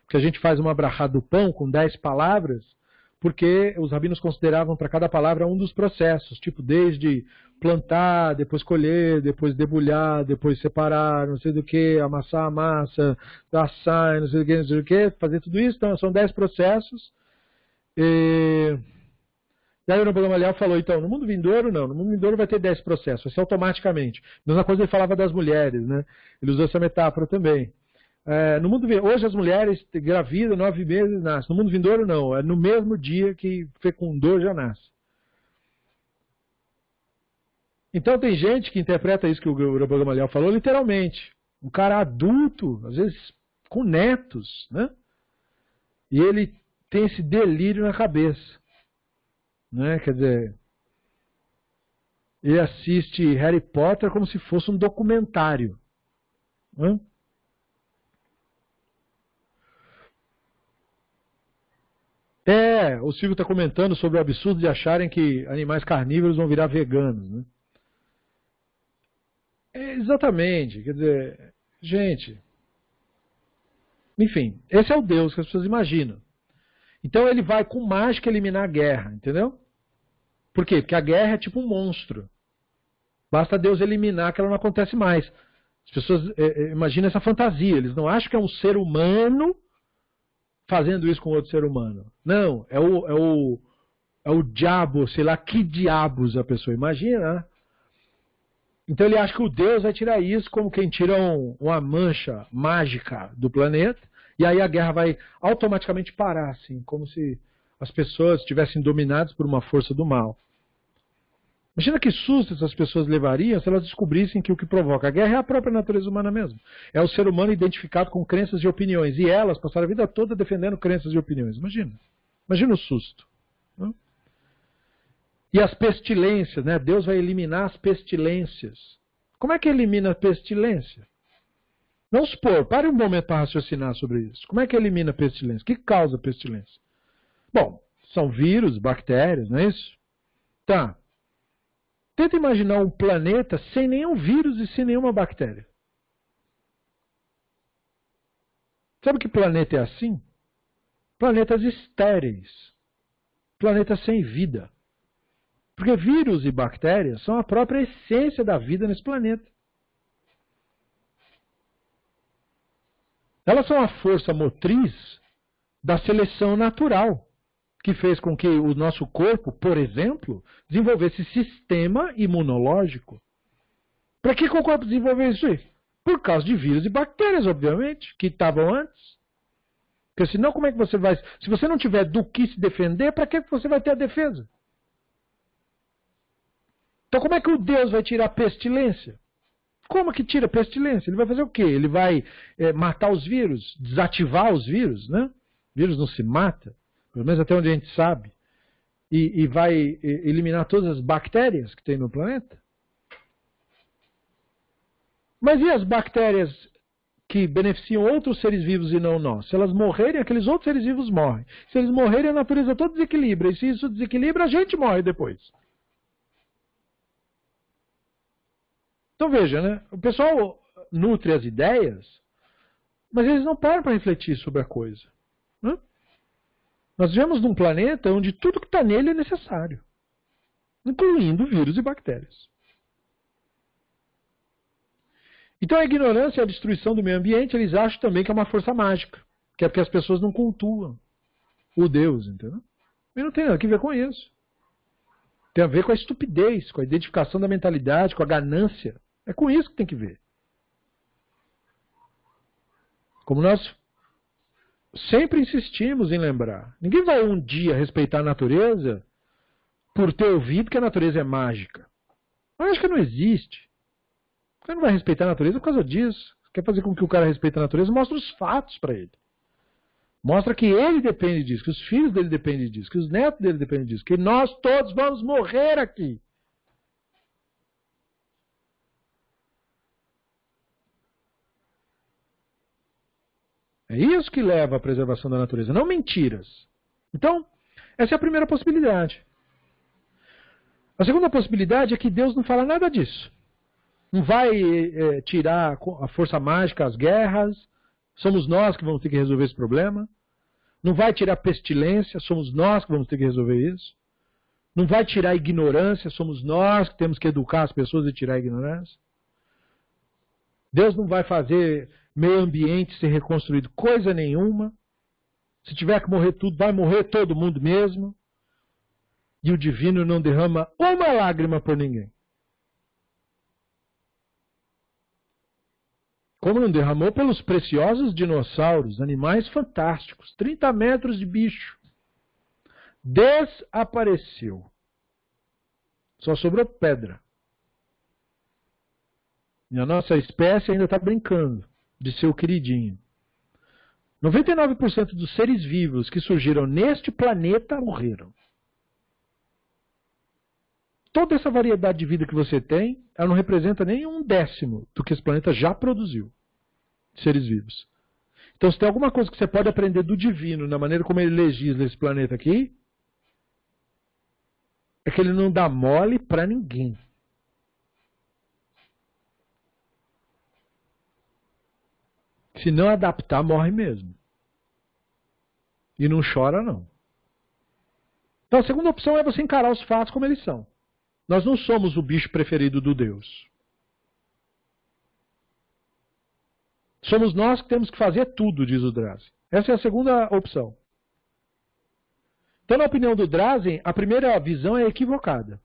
Porque a gente faz uma brachá do pão com 10 palavras, porque os rabinos consideravam para cada palavra um dos processos, tipo desde plantar, depois colher, depois debulhar, depois separar, não sei do que, amassar a massa, assar, não sei do que, fazer tudo isso. Então são 10 processos. E aí o Urambá Gamaliel falou, então, no mundo vindouro não, no mundo vindouro vai ter 10 processos, vai ser automaticamente. Mesma coisa ele falava das mulheres, né? Ele usou essa metáfora também. No mundo, hoje as mulheres engravidam 9 meses e nascem. No mundo vindouro não, é no mesmo dia que fecundou já nasce. Então tem gente que interpreta isso que o Urambá Gamaliel falou literalmente. Um cara adulto, às vezes com netos, né? E ele tem esse delírio na cabeça. Né? Quer dizer, ele assiste Harry Potter como se fosse um documentário. Né? O Silvio está comentando sobre o absurdo de acharem que animais carnívoros vão virar veganos. Né? Exatamente, quer dizer, gente, enfim, esse é o Deus que as pessoas imaginam. Então ele vai com mágica eliminar a guerra, entendeu? Por quê? Porque a guerra é tipo um monstro. Basta Deus eliminar que ela não acontece mais. As pessoas imaginam essa fantasia, eles não acham que é um ser humano fazendo isso com outro ser humano. Não, é o diabo, sei lá que diabos a pessoa imagina. Né? Então ele acha que o Deus vai tirar isso como quem tira uma mancha mágica do planeta, e aí a guerra vai automaticamente parar, assim, como se as pessoas estivessem dominadas por uma força do mal. Imagina que susto essas pessoas levariam se elas descobrissem que o que provoca a guerra é a própria natureza humana mesmo. É o ser humano identificado com crenças e opiniões. E elas passaram a vida toda defendendo crenças e opiniões. Imagina. Imagina o susto. Né? E as pestilências, né? Deus vai eliminar as pestilências. Como é que elimina a pestilência? Vamos supor, pare um momento para raciocinar sobre isso. Como é que elimina a pestilência? O que causa a pestilência? Bom, são vírus, bactérias, não é isso? Tá. Tenta imaginar um planeta sem nenhum vírus e sem nenhuma bactéria. Sabe que planeta é assim? Planetas estéreis. Planetas sem vida. Porque vírus e bactérias são a própria essência da vida nesse planeta. Elas são a força motriz da seleção natural, que fez com que o nosso corpo, por exemplo, desenvolvesse sistema imunológico. Para que o corpo desenvolveu isso aí? Por causa de vírus e bactérias, obviamente, que estavam antes. Porque senão como é que você vai... Se você não tiver do que se defender, para que você vai ter a defesa? Então como é que o Deus vai tirar a pestilência? Como que tira a pestilência? Ele vai fazer o quê? Ele vai matar os vírus, desativar os vírus, né? O vírus não se mata. Pelo menos até onde a gente sabe, e vai eliminar todas as bactérias que tem no planeta? Mas e as bactérias que beneficiam outros seres vivos e não nós. Se elas morrerem, aqueles outros seres vivos morrem. Se eles morrerem, a natureza toda desequilibra. E se isso desequilibra, a gente morre depois. Então veja, né? O pessoal nutre as ideias, mas eles não param para refletir sobre a coisa. Né? Nós vivemos num planeta onde tudo que está nele é necessário, incluindo vírus e bactérias. Então a ignorância e a destruição do meio ambiente, eles acham também que é uma força mágica, que é porque as pessoas não cultuam o Deus, entendeu? E não tem nada a ver com isso. Tem a ver com a estupidez, com a identificação da mentalidade, com a ganância. É com isso que tem que ver. Como nós sempre insistimos em lembrar. Ninguém vai um dia respeitar a natureza por ter ouvido que a natureza é mágica. A mágica não existe. Você não vai respeitar a natureza por causa disso. Quer fazer com que o cara respeite a natureza? Mostra os fatos para ele. Mostra que ele depende disso, que os filhos dele dependem disso, que os netos dele dependem disso, que nós todos vamos morrer aqui. É isso que leva à preservação da natureza, não mentiras. Então, essa é a primeira possibilidade. A segunda possibilidade é que Deus não fala nada disso. Não vai tirar a força mágica, as guerras, somos nós que vamos ter que resolver esse problema. Não vai tirar a pestilência, somos nós que vamos ter que resolver isso. Não vai tirar a ignorância, somos nós que temos que educar as pessoas e tirar a ignorância. Deus não vai fazer meio ambiente ser reconstruído coisa nenhuma. Se tiver que morrer tudo, vai morrer todo mundo mesmo. E o divino não derrama uma lágrima por ninguém. Como não derramou pelos preciosos dinossauros, animais fantásticos, 30 metros de bicho. Desapareceu. Só sobrou pedra. E a nossa espécie ainda está brincando de ser o queridinho. 99% dos seres vivos que surgiram neste planeta morreram. Toda essa variedade de vida que você tem, ela não representa nem 1/10 do que esse planeta já produziu. Seres vivos. Então, se tem alguma coisa que você pode aprender do divino, na maneira como ele legisla esse planeta aqui, é que ele não dá mole para ninguém. Se não adaptar, morre mesmo. E não chora, não. Então, a segunda opção é você encarar os fatos como eles são. Nós não somos o bicho preferido do Deus. Somos nós que temos que fazer tudo, diz o Drazen. Essa é a segunda opção. Então, na opinião do Drazen, a primeira visão é equivocada.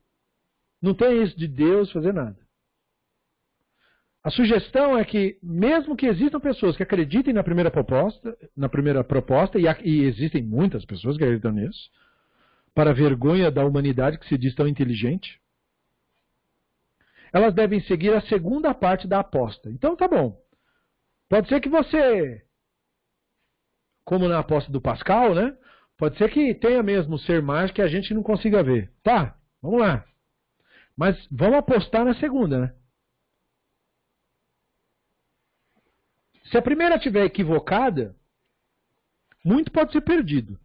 Não tem isso de Deus fazer nada. A sugestão é que, mesmo que existam pessoas que acreditem na primeira proposta, e existem muitas pessoas que acreditam nisso, para a vergonha da humanidade que se diz tão inteligente, elas devem seguir a segunda parte da aposta. Então, tá bom. Pode ser que você, como na aposta do Pascal, né? Pode ser que tenha mesmo ser mágico que a gente não consiga ver. Tá, vamos lá. Mas vamos apostar na segunda, né? Se a primeira estiver equivocada, muito pode ser perdido.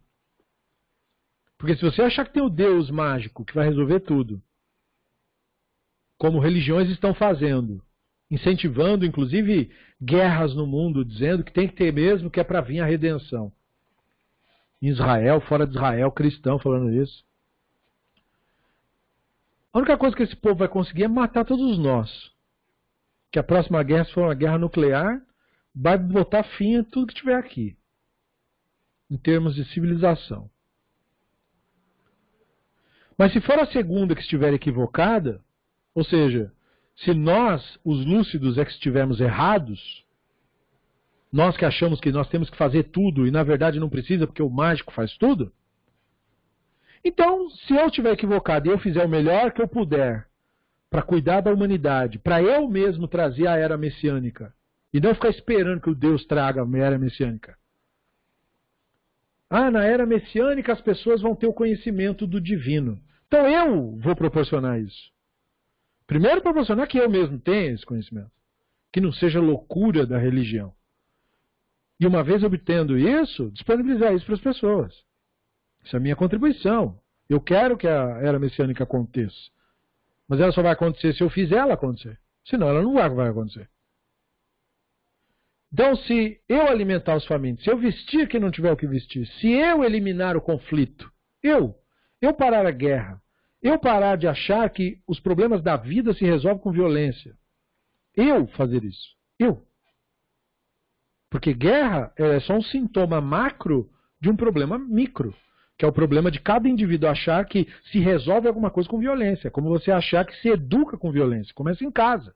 Porque se você achar que tem o Deus mágico que vai resolver tudo, como religiões estão fazendo, incentivando, inclusive, guerras no mundo, dizendo que tem que ter mesmo, que é para vir a redenção. Em Israel, fora de Israel, cristão falando isso. A única coisa que esse povo vai conseguir é matar todos nós. Que a próxima guerra, se for uma guerra nuclear, vai botar fim a tudo que tiver aqui. Em termos de civilização. Mas se for a segunda que estiver equivocada, ou seja, se nós, os lúcidos, é que estivermos errados, nós que achamos que nós temos que fazer tudo e na verdade não precisa porque o mágico faz tudo, então, se eu estiver equivocado e eu fizer o melhor que eu puder para cuidar da humanidade, para eu mesmo trazer a era messiânica, e não ficar esperando que o Deus traga a era messiânica. Ah, na era messiânica as pessoas vão ter o conhecimento do divino. Então eu vou proporcionar isso. Primeiro proporcionar que eu mesmo tenha esse conhecimento. Que não seja loucura da religião. E uma vez obtendo isso, disponibilizar isso para as pessoas. Isso é a minha contribuição. Eu quero que a era messiânica aconteça. Mas ela só vai acontecer se eu fizer ela acontecer. Senão ela não vai acontecer. Então, se eu alimentar os famintos, se eu vestir quem não tiver o que vestir, se eu eliminar o conflito, eu parar a guerra, eu parar de achar que os problemas da vida se resolvem com violência, eu fazer isso, eu. Porque guerra é só um sintoma macro de um problema micro, que é o problema de cada indivíduo achar que se resolve alguma coisa com violência, como você achar que se educa com violência, começa em casa.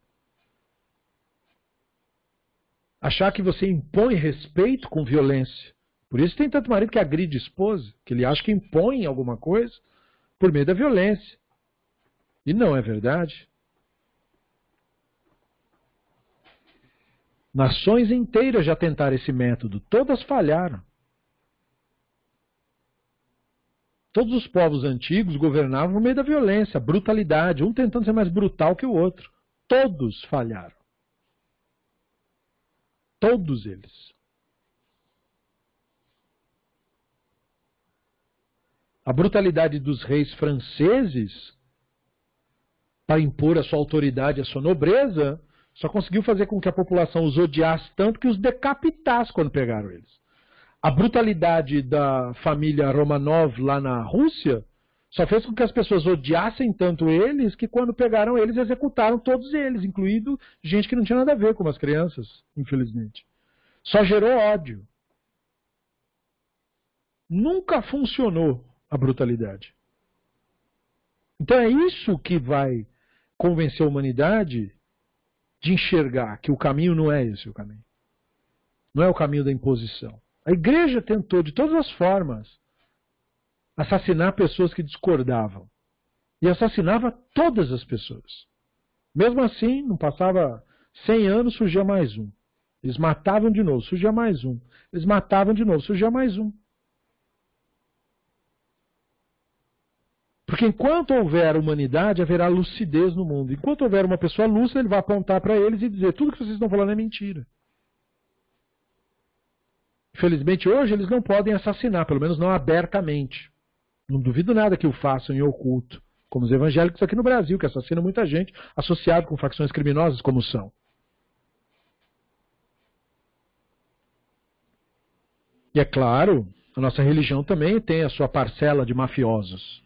Achar que você impõe respeito com violência. Por isso tem tanto marido que agride esposa, que ele acha que impõe alguma coisa por meio da violência. E não é verdade. Nações inteiras já tentaram esse método, todas falharam. Todos os povos antigos governavam por meio da violência, brutalidade, um tentando ser mais brutal que o outro. Todos falharam. Todos eles. A brutalidade dos reis franceses, para impor a sua autoridade, a sua nobreza, só conseguiu fazer com que a população os odiasse tanto que os decapitasse quando pegaram eles. A brutalidade da família Romanov lá na Rússia só fez com que as pessoas odiassem tanto eles que quando pegaram eles, executaram todos eles, incluindo gente que não tinha nada a ver com as crianças, infelizmente. Só gerou ódio. Nunca funcionou a brutalidade. Então é isso que vai convencer a humanidade de enxergar que o caminho não é esse o caminho. Não é o caminho da imposição. A igreja tentou, de todas as formas, assassinar pessoas que discordavam. E assassinava todas as pessoas. Mesmo assim, não passava 100 anos, surgia mais um. Eles matavam de novo, surgia mais um. Eles matavam de novo, surgia mais um. Porque enquanto houver humanidade, haverá lucidez no mundo. Enquanto houver uma pessoa lúcida, ele vai apontar para eles e dizer: tudo que vocês estão falando é mentira. Infelizmente, hoje eles não podem assassinar, pelo menos não abertamente. Não duvido nada que o façam em oculto, como os evangélicos aqui no Brasil, que assassinam muita gente, associado com facções criminosas como são. E é claro, a nossa religião também tem a sua parcela de mafiosos,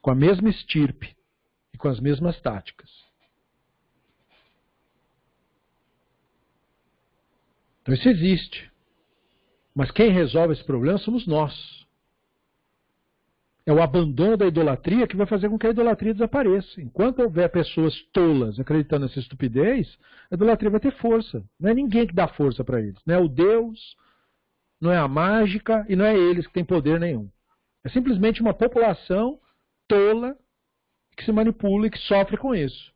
com a mesma estirpe e com as mesmas táticas. Então isso existe. Mas quem resolve esse problema somos nós. É o abandono da idolatria que vai fazer com que a idolatria desapareça. Enquanto houver pessoas tolas acreditando nessa estupidez, a idolatria vai ter força. Não é ninguém que dá força para eles. Não é o Deus, não é a mágica e não é eles que têm poder nenhum. É simplesmente uma população tola que se manipula e que sofre com isso.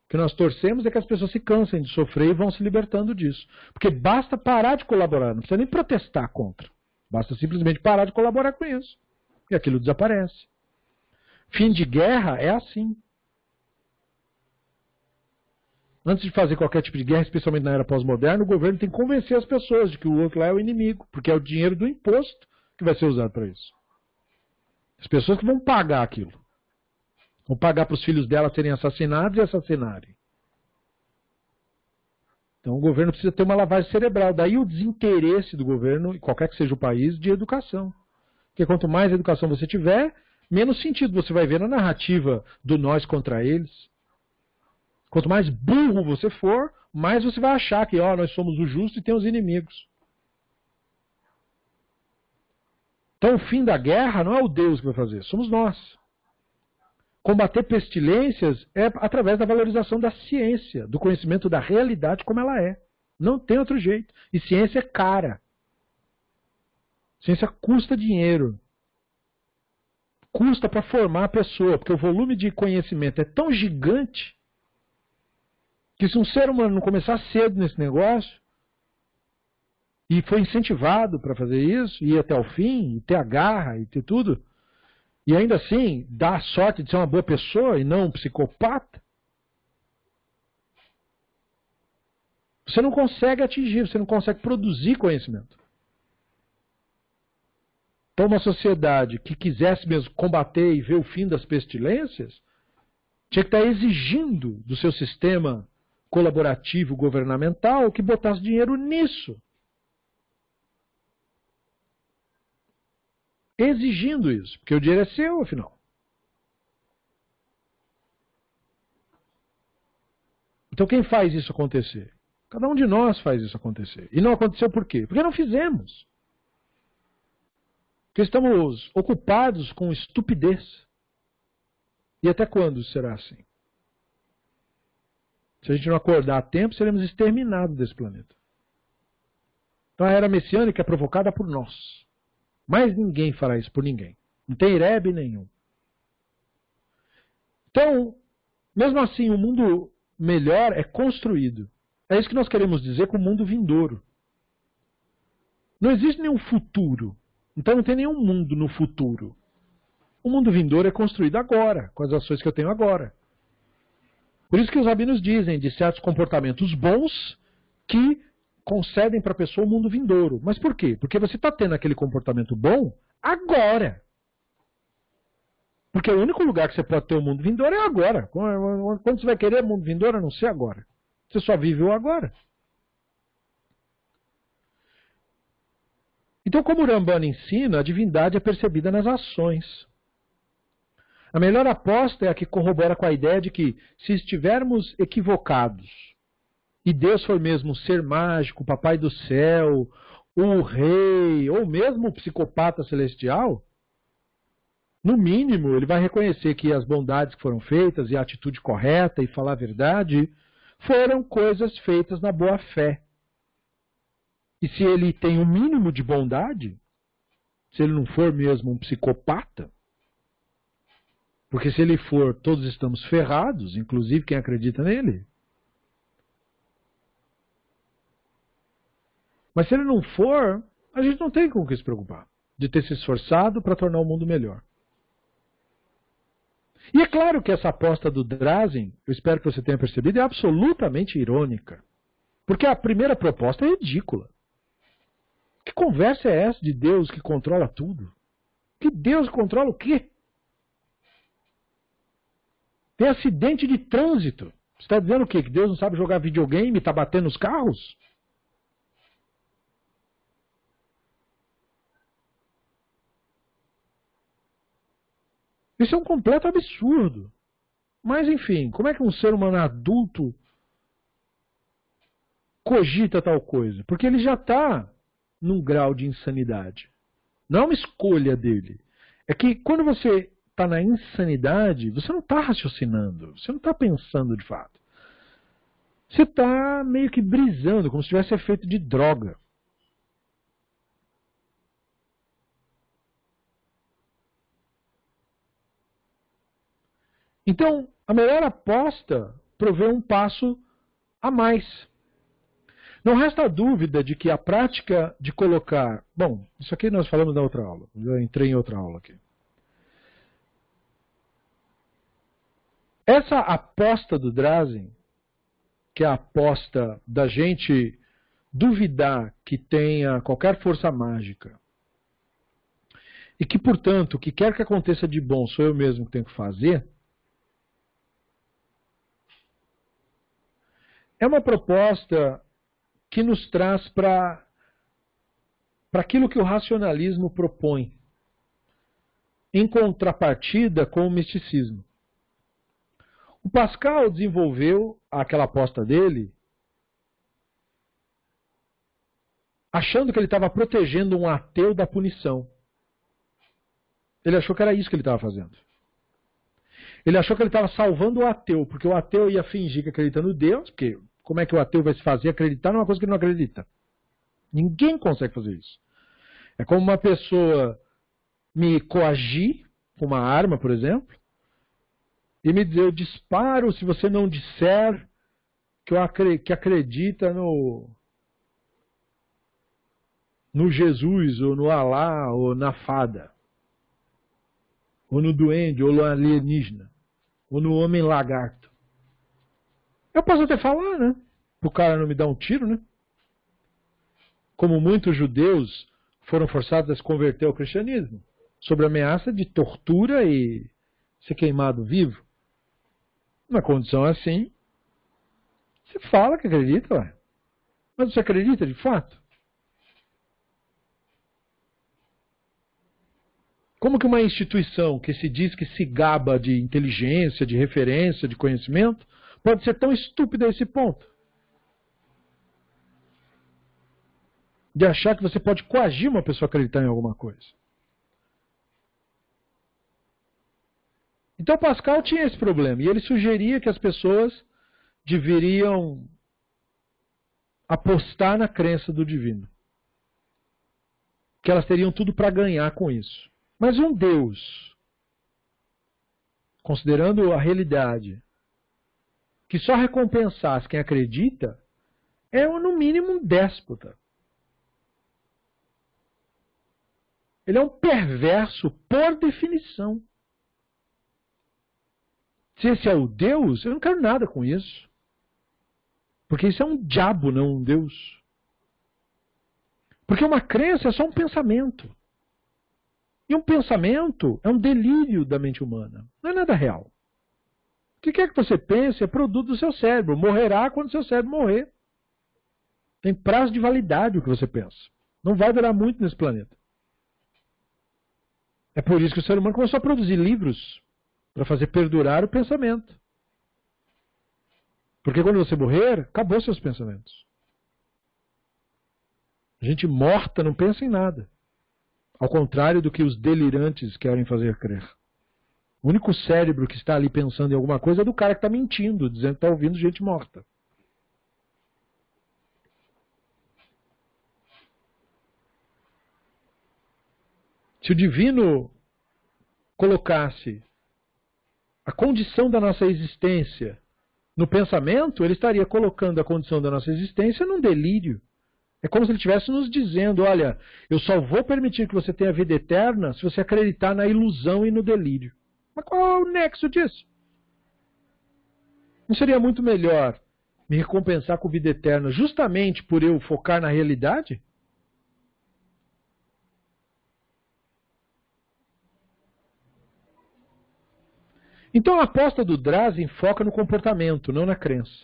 O que nós torcemos é que as pessoas se cansem de sofrer e vão se libertando disso. Porque basta parar de colaborar, não precisa nem protestar contra. Basta simplesmente parar de colaborar com isso. E aquilo desaparece. Fim de guerra é assim. Antes de fazer qualquer tipo de guerra, especialmente na era pós-moderna, o governo tem que convencer as pessoas de que o outro lá é o inimigo, porque é o dinheiro do imposto que vai ser usado para isso. As pessoas que vão pagar aquilo. Vão pagar para os filhos dela serem assassinados e assassinarem. Então o governo precisa ter uma lavagem cerebral. Daí o desinteresse do governo, qualquer que seja o país, de educação. Porque quanto mais educação você tiver, menos sentido você vai ver na narrativa do nós contra eles. Quanto mais burro você for, mais você vai achar que nós somos o justo e tem os inimigos. Então o fim da guerra não é o Deus que vai fazer, somos nós. Combater pestilências é através da valorização da ciência, do conhecimento da realidade como ela é. Não tem outro jeito. E ciência é cara. Ciência custa dinheiro. Custa para formar a pessoa, porque o volume de conhecimento é tão gigante que se um ser humano não começar cedo nesse negócio, e foi incentivado para fazer isso, e ir até o fim, e ter a garra, e ter tudo, e ainda assim dar a sorte de ser uma boa pessoa e não um psicopata, você não consegue atingir, você não consegue produzir conhecimento. Então, uma sociedade que quisesse mesmo combater e ver o fim das pestilências, tinha que estar exigindo do seu sistema colaborativo governamental que botasse dinheiro nisso. Exigindo isso, porque o dinheiro é seu, afinal. Então quem faz isso acontecer? Cada um de nós faz isso acontecer. E não aconteceu por quê? Porque não fizemos. Porque estamos ocupados com estupidez. E até quando será assim? Se a gente não acordar a tempo, seremos exterminados desse planeta. Então a era messiânica é provocada por nós. Mas ninguém fará isso por ninguém. Não tem rebe nenhum. Então, mesmo assim, o mundo melhor é construído. É isso que nós queremos dizer com o mundo vindouro. Não existe nenhum futuro. Então não tem nenhum mundo no futuro. O mundo vindouro é construído agora, com as ações que eu tenho agora. Por isso que os rabinos dizem de certos comportamentos bons que concedem para a pessoa o mundo vindouro. Mas por quê? Porque você está tendo aquele comportamento bom agora. Porque o único lugar que você pode ter o mundo vindouro é agora. Quando você vai querer o mundo vindouro, a não ser agora. Você só vive o agora. Então, como o Rambana ensina, a divindade é percebida nas ações. A melhor aposta é a que corrobora com a ideia de que, se estivermos equivocados, e Deus for mesmo um ser mágico, o papai do céu, o rei, ou mesmo o psicopata celestial, no mínimo ele vai reconhecer que as bondades que foram feitas e a atitude correta e falar a verdade foram coisas feitas na boa fé. E se ele tem um mínimo de bondade, se ele não for mesmo um psicopata, porque se ele for, todos estamos ferrados, inclusive quem acredita nele. Mas se ele não for, a gente não tem com o que se preocupar de ter se esforçado para tornar o mundo melhor. E é claro que essa aposta do Drazen, eu espero que você tenha percebido, é absolutamente irônica. Porque a primeira proposta é ridícula. Que conversa é essa de Deus que controla tudo? Que Deus controla o quê? Tem acidente de trânsito. Você está dizendo o quê? Que Deus não sabe jogar videogame e está batendo nos carros? Isso é um completo absurdo. Mas, enfim, como é que um ser humano adulto cogita tal coisa? Porque ele já está num grau de insanidade. Não é uma escolha dele. É que quando você está na insanidade, você não está raciocinando, você não está pensando de fato. Você está meio que brisando, como se tivesse efeito de droga. Então, a melhor aposta provê um passo a mais. Não resta dúvida de que a prática de colocar... Bom, isso aqui nós falamos na outra aula. Já entrei em outra aula aqui. Essa aposta do Drazen, que é a aposta da gente duvidar que tenha qualquer força mágica, e que, portanto, o que quer que aconteça de bom sou eu mesmo que tenho que fazer, é uma proposta que nos traz para aquilo que o racionalismo propõe, em contrapartida com o misticismo. O Pascal desenvolveu aquela aposta dele achando que ele estava protegendo um ateu da punição. Ele achou que era isso que ele estava fazendo. Ele achou que ele estava salvando o ateu, porque o ateu ia fingir que acredita no Deus, porque como é que o ateu vai se fazer acreditar numa coisa que ele não acredita? Ninguém consegue fazer isso. É como uma pessoa me coagir com uma arma, por exemplo, e me dizer, eu disparo se você não disser que acredita no Jesus, ou no Alá, ou na fada, ou no duende, ou no alienígena, ou no homem lagarto. Eu posso até falar, né? Para o cara não me dar um tiro, né? Como muitos judeus foram forçados a se converter ao cristianismo, sob ameaça de tortura e ser queimado vivo. Numa condição assim, você fala que acredita, ué. Mas você acredita de fato? Como que uma instituição que se diz que se gaba de inteligência, de referência, de conhecimento, pode ser tão estúpida a esse ponto? De achar que você pode coagir uma pessoa a acreditar em alguma coisa. Então Pascal tinha esse problema, e ele sugeria que as pessoas deveriam apostar na crença do divino. Que elas teriam tudo para ganhar com isso. Mas um Deus, considerando a realidade, que só recompensasse quem acredita, é no mínimo um déspota. Ele é um perverso por definição. Se esse é o Deus, eu não quero nada com isso. Porque isso é um diabo, não um Deus. Porque uma crença é só um pensamento. E um pensamento é um delírio da mente humana. Não é nada real. O que quer que você pense é produto do seu cérebro. Morrerá quando seu cérebro morrer. Tem prazo de validade o que você pensa. Não vai durar muito nesse planeta. É por isso que o ser humano começou a produzir livros para fazer perdurar o pensamento. Porque quando você morrer, acabou seus pensamentos. A gente morta não pensa em nada. Ao contrário do que os delirantes querem fazer crer. O único cérebro que está ali pensando em alguma coisa é do cara que está mentindo, dizendo que está ouvindo gente morta. Se o divino colocasse a condição da nossa existência no pensamento, ele estaria colocando a condição da nossa existência num delírio. É como se ele estivesse nos dizendo, olha, eu só vou permitir que você tenha vida eterna se você acreditar na ilusão e no delírio. Mas qual é o nexo disso? Não seria muito melhor me recompensar com vida eterna justamente por eu focar na realidade? Então a aposta do Drazen foca no comportamento, não na crença.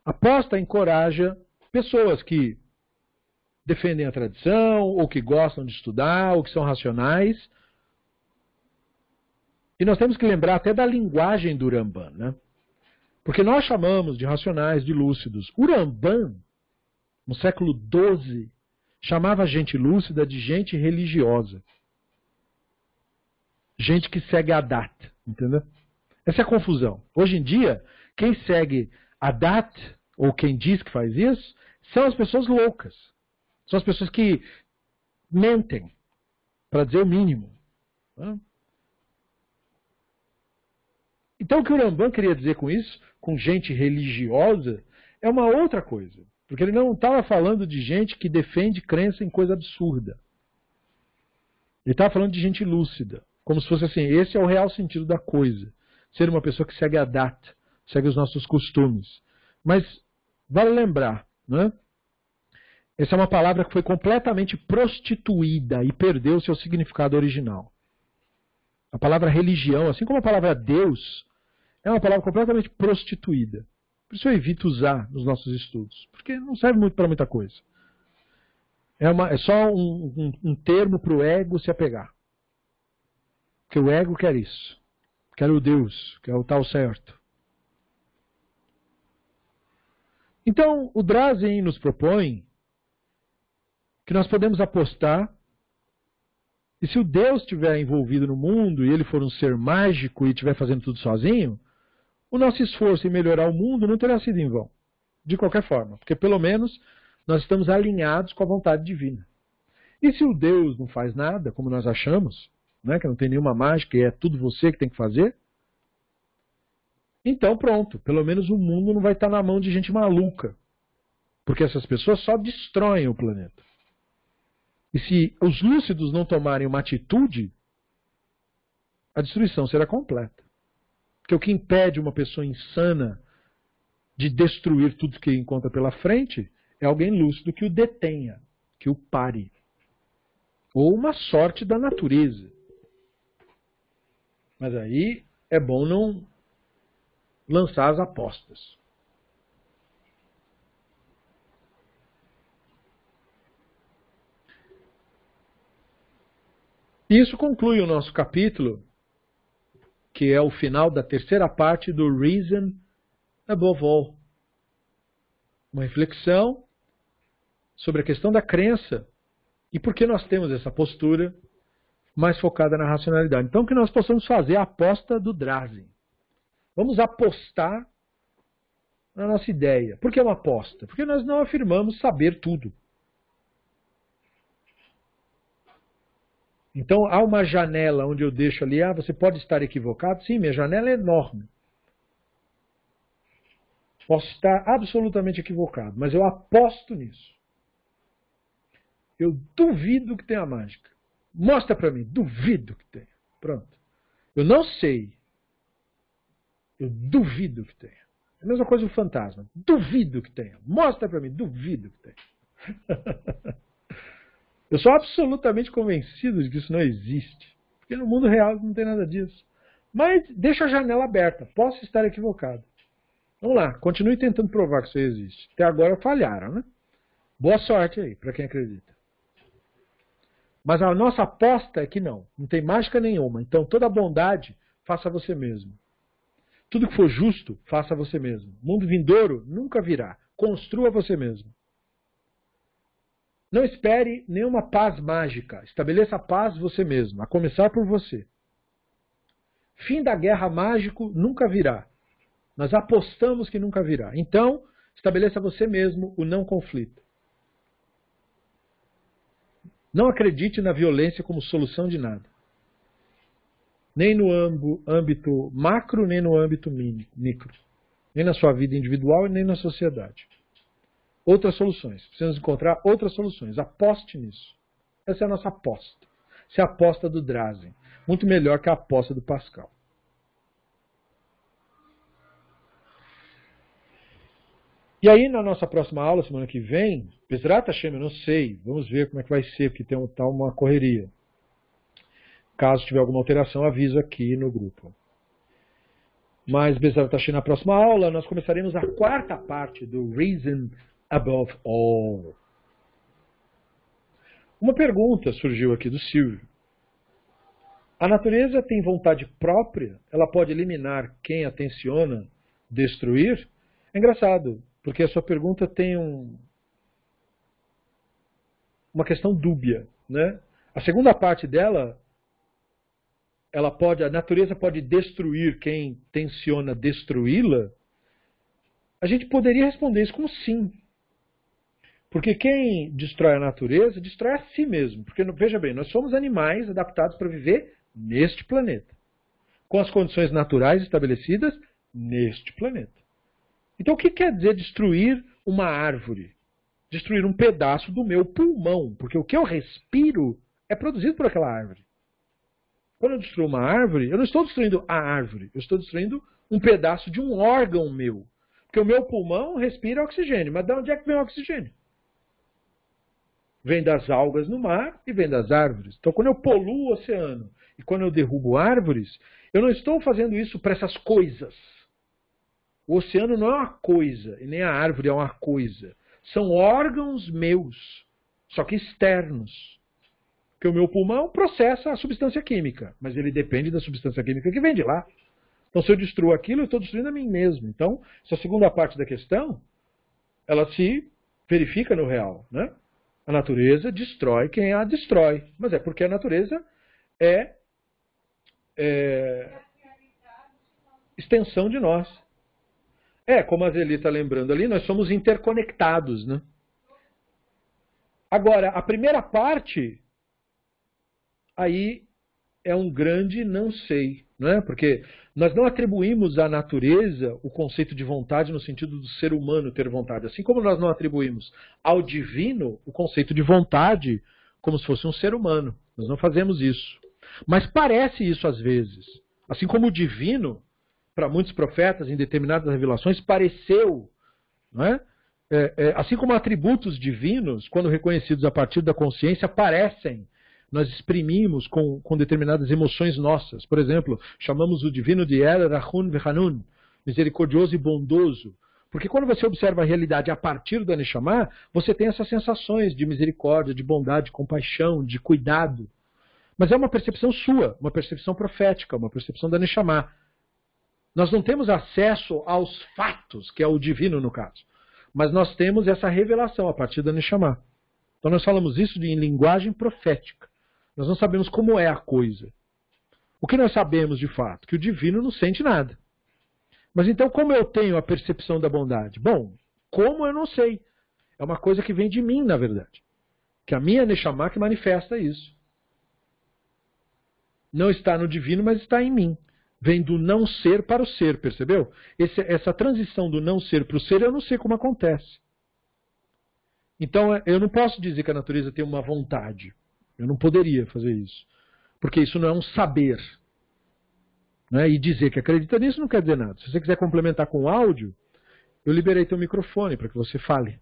A aposta encoraja pessoas que defendem a tradição, ou que gostam de estudar, ou que são racionais. E nós temos que lembrar até da linguagem do Ramban, né? Porque nós chamamos de racionais, de lúcidos. O Ramban, no século XII, chamava a gente lúcida de gente religiosa. Gente que segue a Dat, entendeu? Essa é a confusão. Hoje em dia, quem segue a Dat, ou quem diz que faz isso, são as pessoas loucas. São as pessoas que mentem, para dizer o mínimo. Né? Então o que o Ramban queria dizer com isso, com gente religiosa, é uma outra coisa. Porque ele não estava falando de gente que defende crença em coisa absurda. Ele estava falando de gente lúcida. Como se fosse assim, esse é o real sentido da coisa. Ser uma pessoa que segue a Dat, segue os nossos costumes. Mas vale lembrar, né? Essa é uma palavra que foi completamente prostituída e perdeu seu significado original. A palavra religião, assim como a palavra Deus, é uma palavra completamente prostituída. Por isso eu evito usar nos nossos estudos, porque não serve muito para muita coisa. É só um termo para o ego se apegar. Porque o ego quer isso. Quer o Deus, quer o tal certo. Então, o Drazen nos propõe que nós podemos apostar, e se o Deus estiver envolvido no mundo e ele for um ser mágico e estiver fazendo tudo sozinho, o nosso esforço em melhorar o mundo não terá sido em vão, de qualquer forma, porque pelo menos nós estamos alinhados com a vontade divina. E se o Deus não faz nada, como nós achamos, né, que não tem nenhuma mágica e é tudo você que tem que fazer, então pronto, pelo menos o mundo não vai estar na mão de gente maluca, porque essas pessoas só destroem o planeta. E se os lúcidos não tomarem uma atitude, a destruição será completa. Porque o que impede uma pessoa insana de destruir tudo que encontra pela frente, é alguém lúcido que o detenha, que o pare. Ou uma sorte da natureza. Mas aí é bom não lançar as apostas. E isso conclui o nosso capítulo, que é o final da terceira parte do Reason Above All. Uma reflexão sobre a questão da crença e por que nós temos essa postura mais focada na racionalidade. Então, que nós possamos fazer a aposta do Drazen. Vamos apostar na nossa ideia. Por que uma aposta? Porque nós não afirmamos saber tudo. Então, há uma janela onde eu deixo ali, você pode estar equivocado? Sim, minha janela é enorme. Posso estar absolutamente equivocado, mas eu aposto nisso. Eu duvido que tenha mágica. Mostra para mim, duvido que tenha. Pronto. Eu não sei. Eu duvido que tenha. É a mesma coisa do fantasma. Duvido que tenha. Mostra para mim, duvido que tenha. Eu sou absolutamente convencido de que isso não existe. Porque no mundo real não tem nada disso. Mas deixa a janela aberta. Posso estar equivocado. Vamos lá, continue tentando provar que isso existe. Até agora falharam, né? Boa sorte aí, para quem acredita. Mas a nossa aposta é que não. Não tem mágica nenhuma. Então toda bondade, faça você mesmo. Tudo que for justo, faça você mesmo. Mundo vindouro nunca virá. Construa você mesmo. Não espere nenhuma paz mágica. Estabeleça a paz você mesmo, a começar por você. Fim da guerra mágico nunca virá. Nós apostamos que nunca virá. Então, estabeleça você mesmo o não conflito. Não acredite na violência como solução de nada. Nem no âmbito macro, nem no âmbito micro. Nem na sua vida individual e nem na sociedade. Outras soluções. Precisamos encontrar outras soluções. Aposte nisso. Essa é a nossa aposta. Essa é a aposta do Drazen. Muito melhor que a aposta do Pascal. E aí, na nossa próxima aula, semana que vem, Bezerra Hashem, eu não sei, vamos ver como é que vai ser, porque tem uma correria. Caso tiver alguma alteração, aviso aqui no grupo. Mas, Bezerra Hashem, na próxima aula, nós começaremos a quarta parte do Reason Above All. Uma pergunta surgiu aqui do Silvio. A natureza tem vontade própria? Ela pode eliminar quem a tenciona destruir? É engraçado, porque a sua pergunta tem uma questão dúbia, né? A segunda parte dela, a natureza pode destruir quem tenciona destruí-la? A gente poderia responder isso como sim. Porque quem destrói a natureza, destrói a si mesmo. Porque, veja bem, nós somos animais adaptados para viver neste planeta. Com as condições naturais estabelecidas neste planeta. Então o que quer dizer destruir uma árvore? Destruir um pedaço do meu pulmão. Porque o que eu respiro é produzido por aquela árvore. Quando eu destruo uma árvore, eu não estou destruindo a árvore. Eu estou destruindo um pedaço de um órgão meu. Porque o meu pulmão respira oxigênio. Mas de onde é que vem o oxigênio? Vem das algas no mar e vem das árvores. Então quando eu poluo o oceano e quando eu derrubo árvores, eu não estou fazendo isso para essas coisas. O oceano não é uma coisa, e nem a árvore é uma coisa. São órgãos meus, só que externos. Porque o meu pulmão processa a substância química, mas ele depende da substância química que vem de lá. Então, se eu destruo aquilo, eu estou destruindo a mim mesmo. Então, essa segunda parte da questão, ela se verifica no real, né? A natureza destrói quem a destrói. Mas é porque a natureza é extensão de nós. Como a Zeli está lembrando ali, nós somos interconectados, né? Agora, a primeira parte, aí é um grande não sei, né? Porque nós não atribuímos à natureza o conceito de vontade no sentido do ser humano ter vontade. Assim como nós não atribuímos ao divino o conceito de vontade como se fosse um ser humano. Nós não fazemos isso. Mas parece isso às vezes. Assim como o divino para muitos profetas, em determinadas revelações, pareceu, não é? Assim como atributos divinos, quando reconhecidos a partir da consciência, parecem. Nós exprimimos com determinadas emoções nossas. Por exemplo, chamamos o divino de El Rahun Vehanun, misericordioso e bondoso. Porque quando você observa a realidade a partir da Neshama, você tem essas sensações de misericórdia, de bondade, de compaixão, de cuidado. Mas é uma percepção sua, uma percepção profética, uma percepção da Neshama. Nós não temos acesso aos fatos, que é o divino no caso. Mas nós temos essa revelação a partir da Neshama. Então nós falamos isso em linguagem profética. Nós não sabemos como é a coisa. O que nós sabemos de fato? Que o divino não sente nada. Mas então como eu tenho a percepção da bondade? Bom, como eu não sei. É uma coisa que vem de mim, na verdade. Que a minha Neshama que manifesta isso. Não está no divino, mas está em mim. Vem do não ser para o ser, percebeu? Essa transição do não ser para o ser, eu não sei como acontece. Então, eu não posso dizer que a natureza tem uma vontade. Eu não poderia fazer isso. Porque isso não é um saber. Né? E dizer que acredita nisso não quer dizer nada. Se você quiser complementar com áudio, eu liberei teu microfone para que você fale.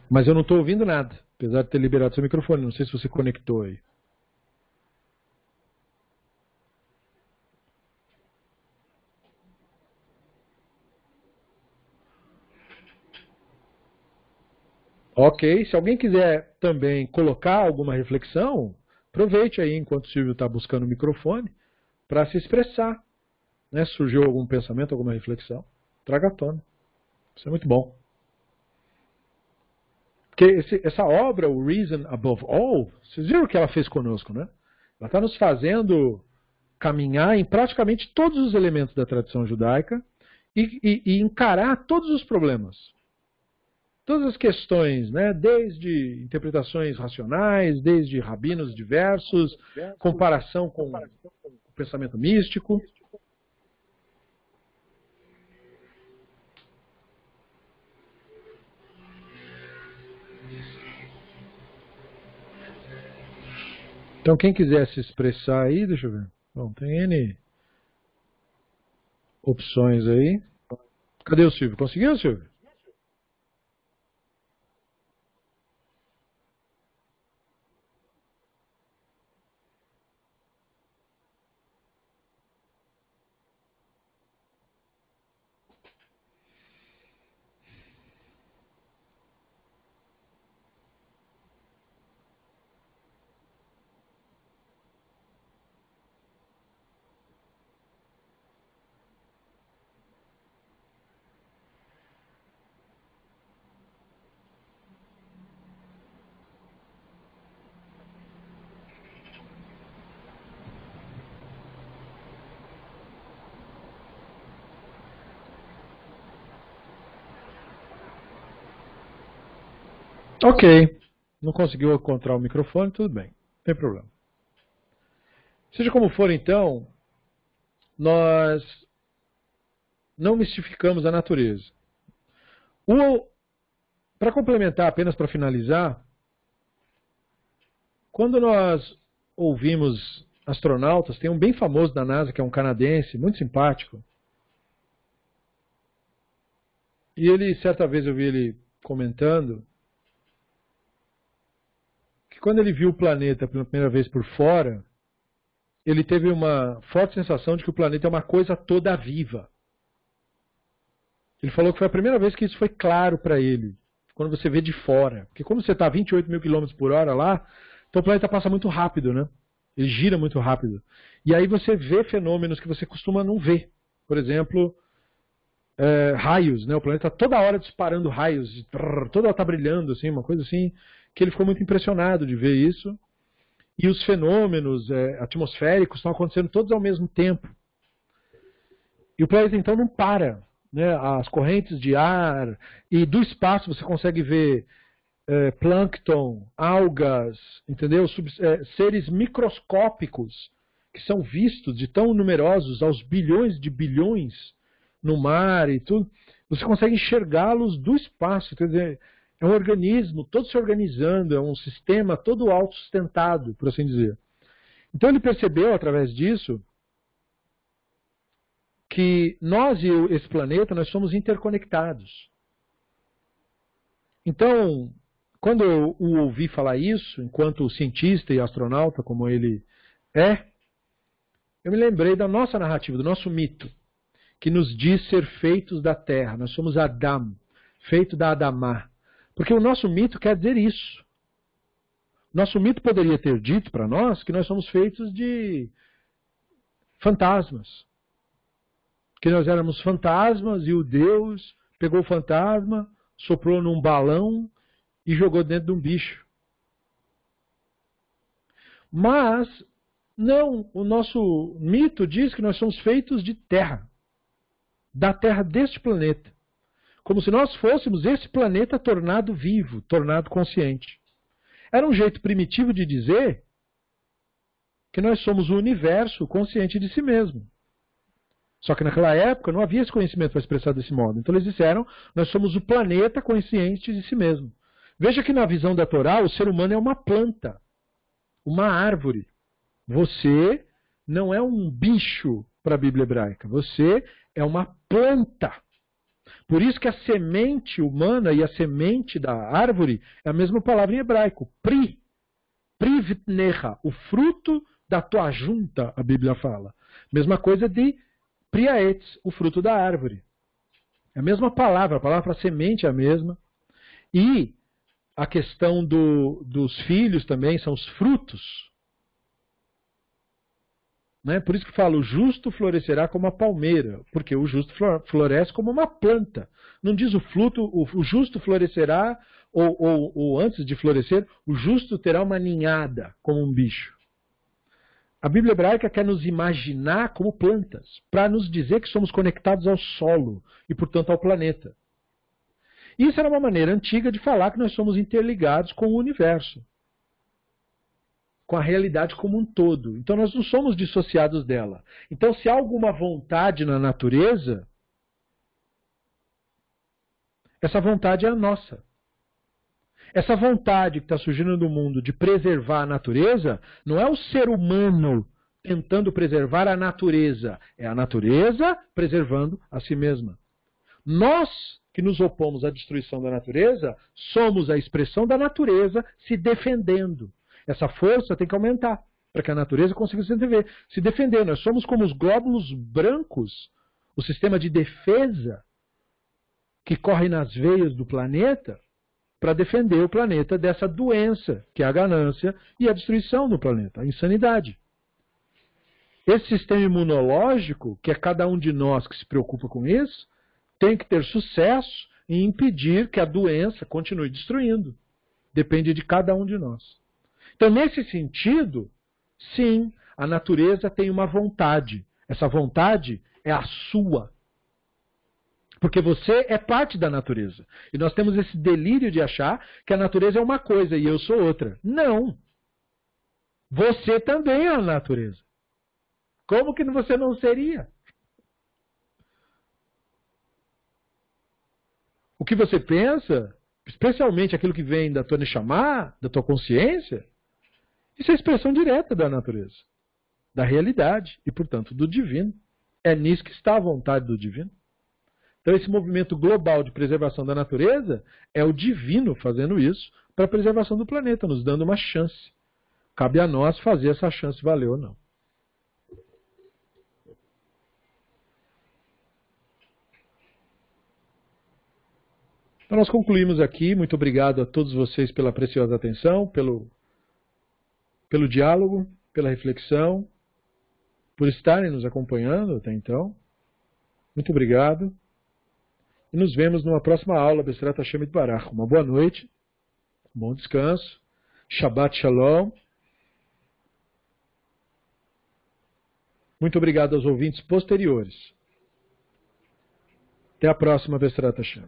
Mas eu não estou ouvindo nada, apesar de ter liberado seu microfone. Não sei se você conectou aí. Ok, se alguém quiser também colocar alguma reflexão, aproveite aí enquanto o Silvio está buscando o microfone para se expressar. Né? Surgiu algum pensamento, alguma reflexão, traga à tona. Isso é muito bom. Porque essa obra, o Reason Above All, vocês viram o que ela fez conosco, né? Ela está nos fazendo caminhar em praticamente todos os elementos da tradição judaica e encarar todos os problemas. Todas as questões, né? Desde interpretações racionais, desde rabinos diversos, comparação com o pensamento místico. Então, quem quiser se expressar aí, deixa eu ver. Bom, tem N opções aí. Cadê o Silvio? Conseguiu, Silvio? Ok. Não conseguiu encontrar o microfone, tudo bem. Não tem problema. Seja como for, então, nós não mistificamos a natureza. Para complementar, apenas para finalizar, quando nós ouvimos astronautas, tem um bem famoso da NASA, que é um canadense, muito simpático, e ele, certa vez eu vi ele comentando, que quando ele viu o planeta pela primeira vez por fora, ele teve uma forte sensação de que o planeta é uma coisa toda viva. Ele falou que foi a primeira vez que isso foi claro para ele, quando você vê de fora. Porque como você está a 28 mil km por hora lá, então o planeta passa muito rápido, né? Ele gira muito rápido. E aí você vê fenômenos que você costuma não ver. Por exemplo, raios, né? O planeta toda hora disparando raios, toda hora está brilhando, assim, uma coisa assim, que ele ficou muito impressionado de ver isso. E os fenômenos atmosféricos estão acontecendo todos ao mesmo tempo. E o planeta então não para. Né? As correntes de ar e do espaço você consegue ver plâncton, algas, entendeu? Seres microscópicos que são vistos de tão numerosos aos bilhões de bilhões no mar e tudo. Você consegue enxergá-los do espaço. Quer dizer, É um organismo todo se organizando, é um sistema todo autossustentado, por assim dizer. Então ele percebeu, através disso, que nós e esse planeta, nós somos interconectados. Então, quando eu o ouvi falar isso, enquanto cientista e astronauta como ele é, eu me lembrei da nossa narrativa, do nosso mito, que nos diz ser feitos da Terra. Nós somos Adam, feito da Adamá. Porque o nosso mito quer dizer isso. Nosso mito poderia ter dito para nós que nós somos feitos de fantasmas. Que nós éramos fantasmas e o Deus pegou o fantasma, soprou num balão e jogou dentro de um bicho. Mas, não, o nosso mito diz que nós somos feitos de terra. Da terra deste planeta. Como se nós fôssemos esse planeta tornado vivo, tornado consciente. Era um jeito primitivo de dizer que nós somos o universo consciente de si mesmo. Só que naquela época não havia esse conhecimento para expressar desse modo. Então eles disseram, nós somos o planeta consciente de si mesmo. Veja que na visão da Torá, o ser humano é uma planta, uma árvore. Você não é um bicho para a Bíblia hebraica, você é uma planta. Por isso que a semente humana e a semente da árvore é a mesma palavra em hebraico. Pri. Privitnecha. O fruto da tua junta, a Bíblia fala. Mesma coisa de priaetz, o fruto da árvore. É a mesma palavra, a palavra para semente é a mesma. E a questão dos filhos também são os frutos. Né? Por isso que fala, o justo florescerá como a palmeira, porque o justo floresce como uma planta. Não diz o justo florescerá, ou antes de florescer, o justo terá uma ninhada, como um bicho. A Bíblia hebraica quer nos imaginar como plantas, para nos dizer que somos conectados ao solo e, portanto, ao planeta. Isso era uma maneira antiga de falar que nós somos interligados com o universo, com a realidade como um todo. Então nós não somos dissociados dela. Então se há alguma vontade na natureza, essa vontade é a nossa. Essa vontade que está surgindo no mundo de preservar a natureza, não é o ser humano tentando preservar a natureza, é a natureza preservando a si mesma. Nós que nos opomos à destruição da natureza, somos a expressão da natureza se defendendo. Essa força tem que aumentar, para que a natureza consiga se defender. Nós somos como os glóbulos brancos, o sistema de defesa que corre nas veias do planeta para defender o planeta dessa doença, que é a ganância e a destruição do planeta, a insanidade. Esse sistema imunológico, que é cada um de nós que se preocupa com isso, tem que ter sucesso em impedir que a doença continue destruindo. Depende de cada um de nós. Então, nesse sentido, sim, a natureza tem uma vontade. Essa vontade é a sua. Porque você é parte da natureza. E nós temos esse delírio de achar que a natureza é uma coisa e eu sou outra. Não. Você também é a natureza. Como que você não seria? O que você pensa, especialmente aquilo que vem da tua Neshama, da tua consciência, isso é a expressão direta da natureza, da realidade e, portanto, do divino. É nisso que está a vontade do divino. Então, esse movimento global de preservação da natureza é o divino fazendo isso para a preservação do planeta, nos dando uma chance. Cabe a nós fazer essa chance valer ou não. Então, nós concluímos aqui. Muito obrigado a todos vocês pela preciosa atenção, pelo diálogo, pela reflexão, por estarem nos acompanhando até então. Muito obrigado. E nos vemos numa próxima aula, Bezrat Hashem Yitbarach. Uma boa noite, bom descanso, Shabbat Shalom. Muito obrigado aos ouvintes posteriores. Até a próxima, Bezrat Hashem.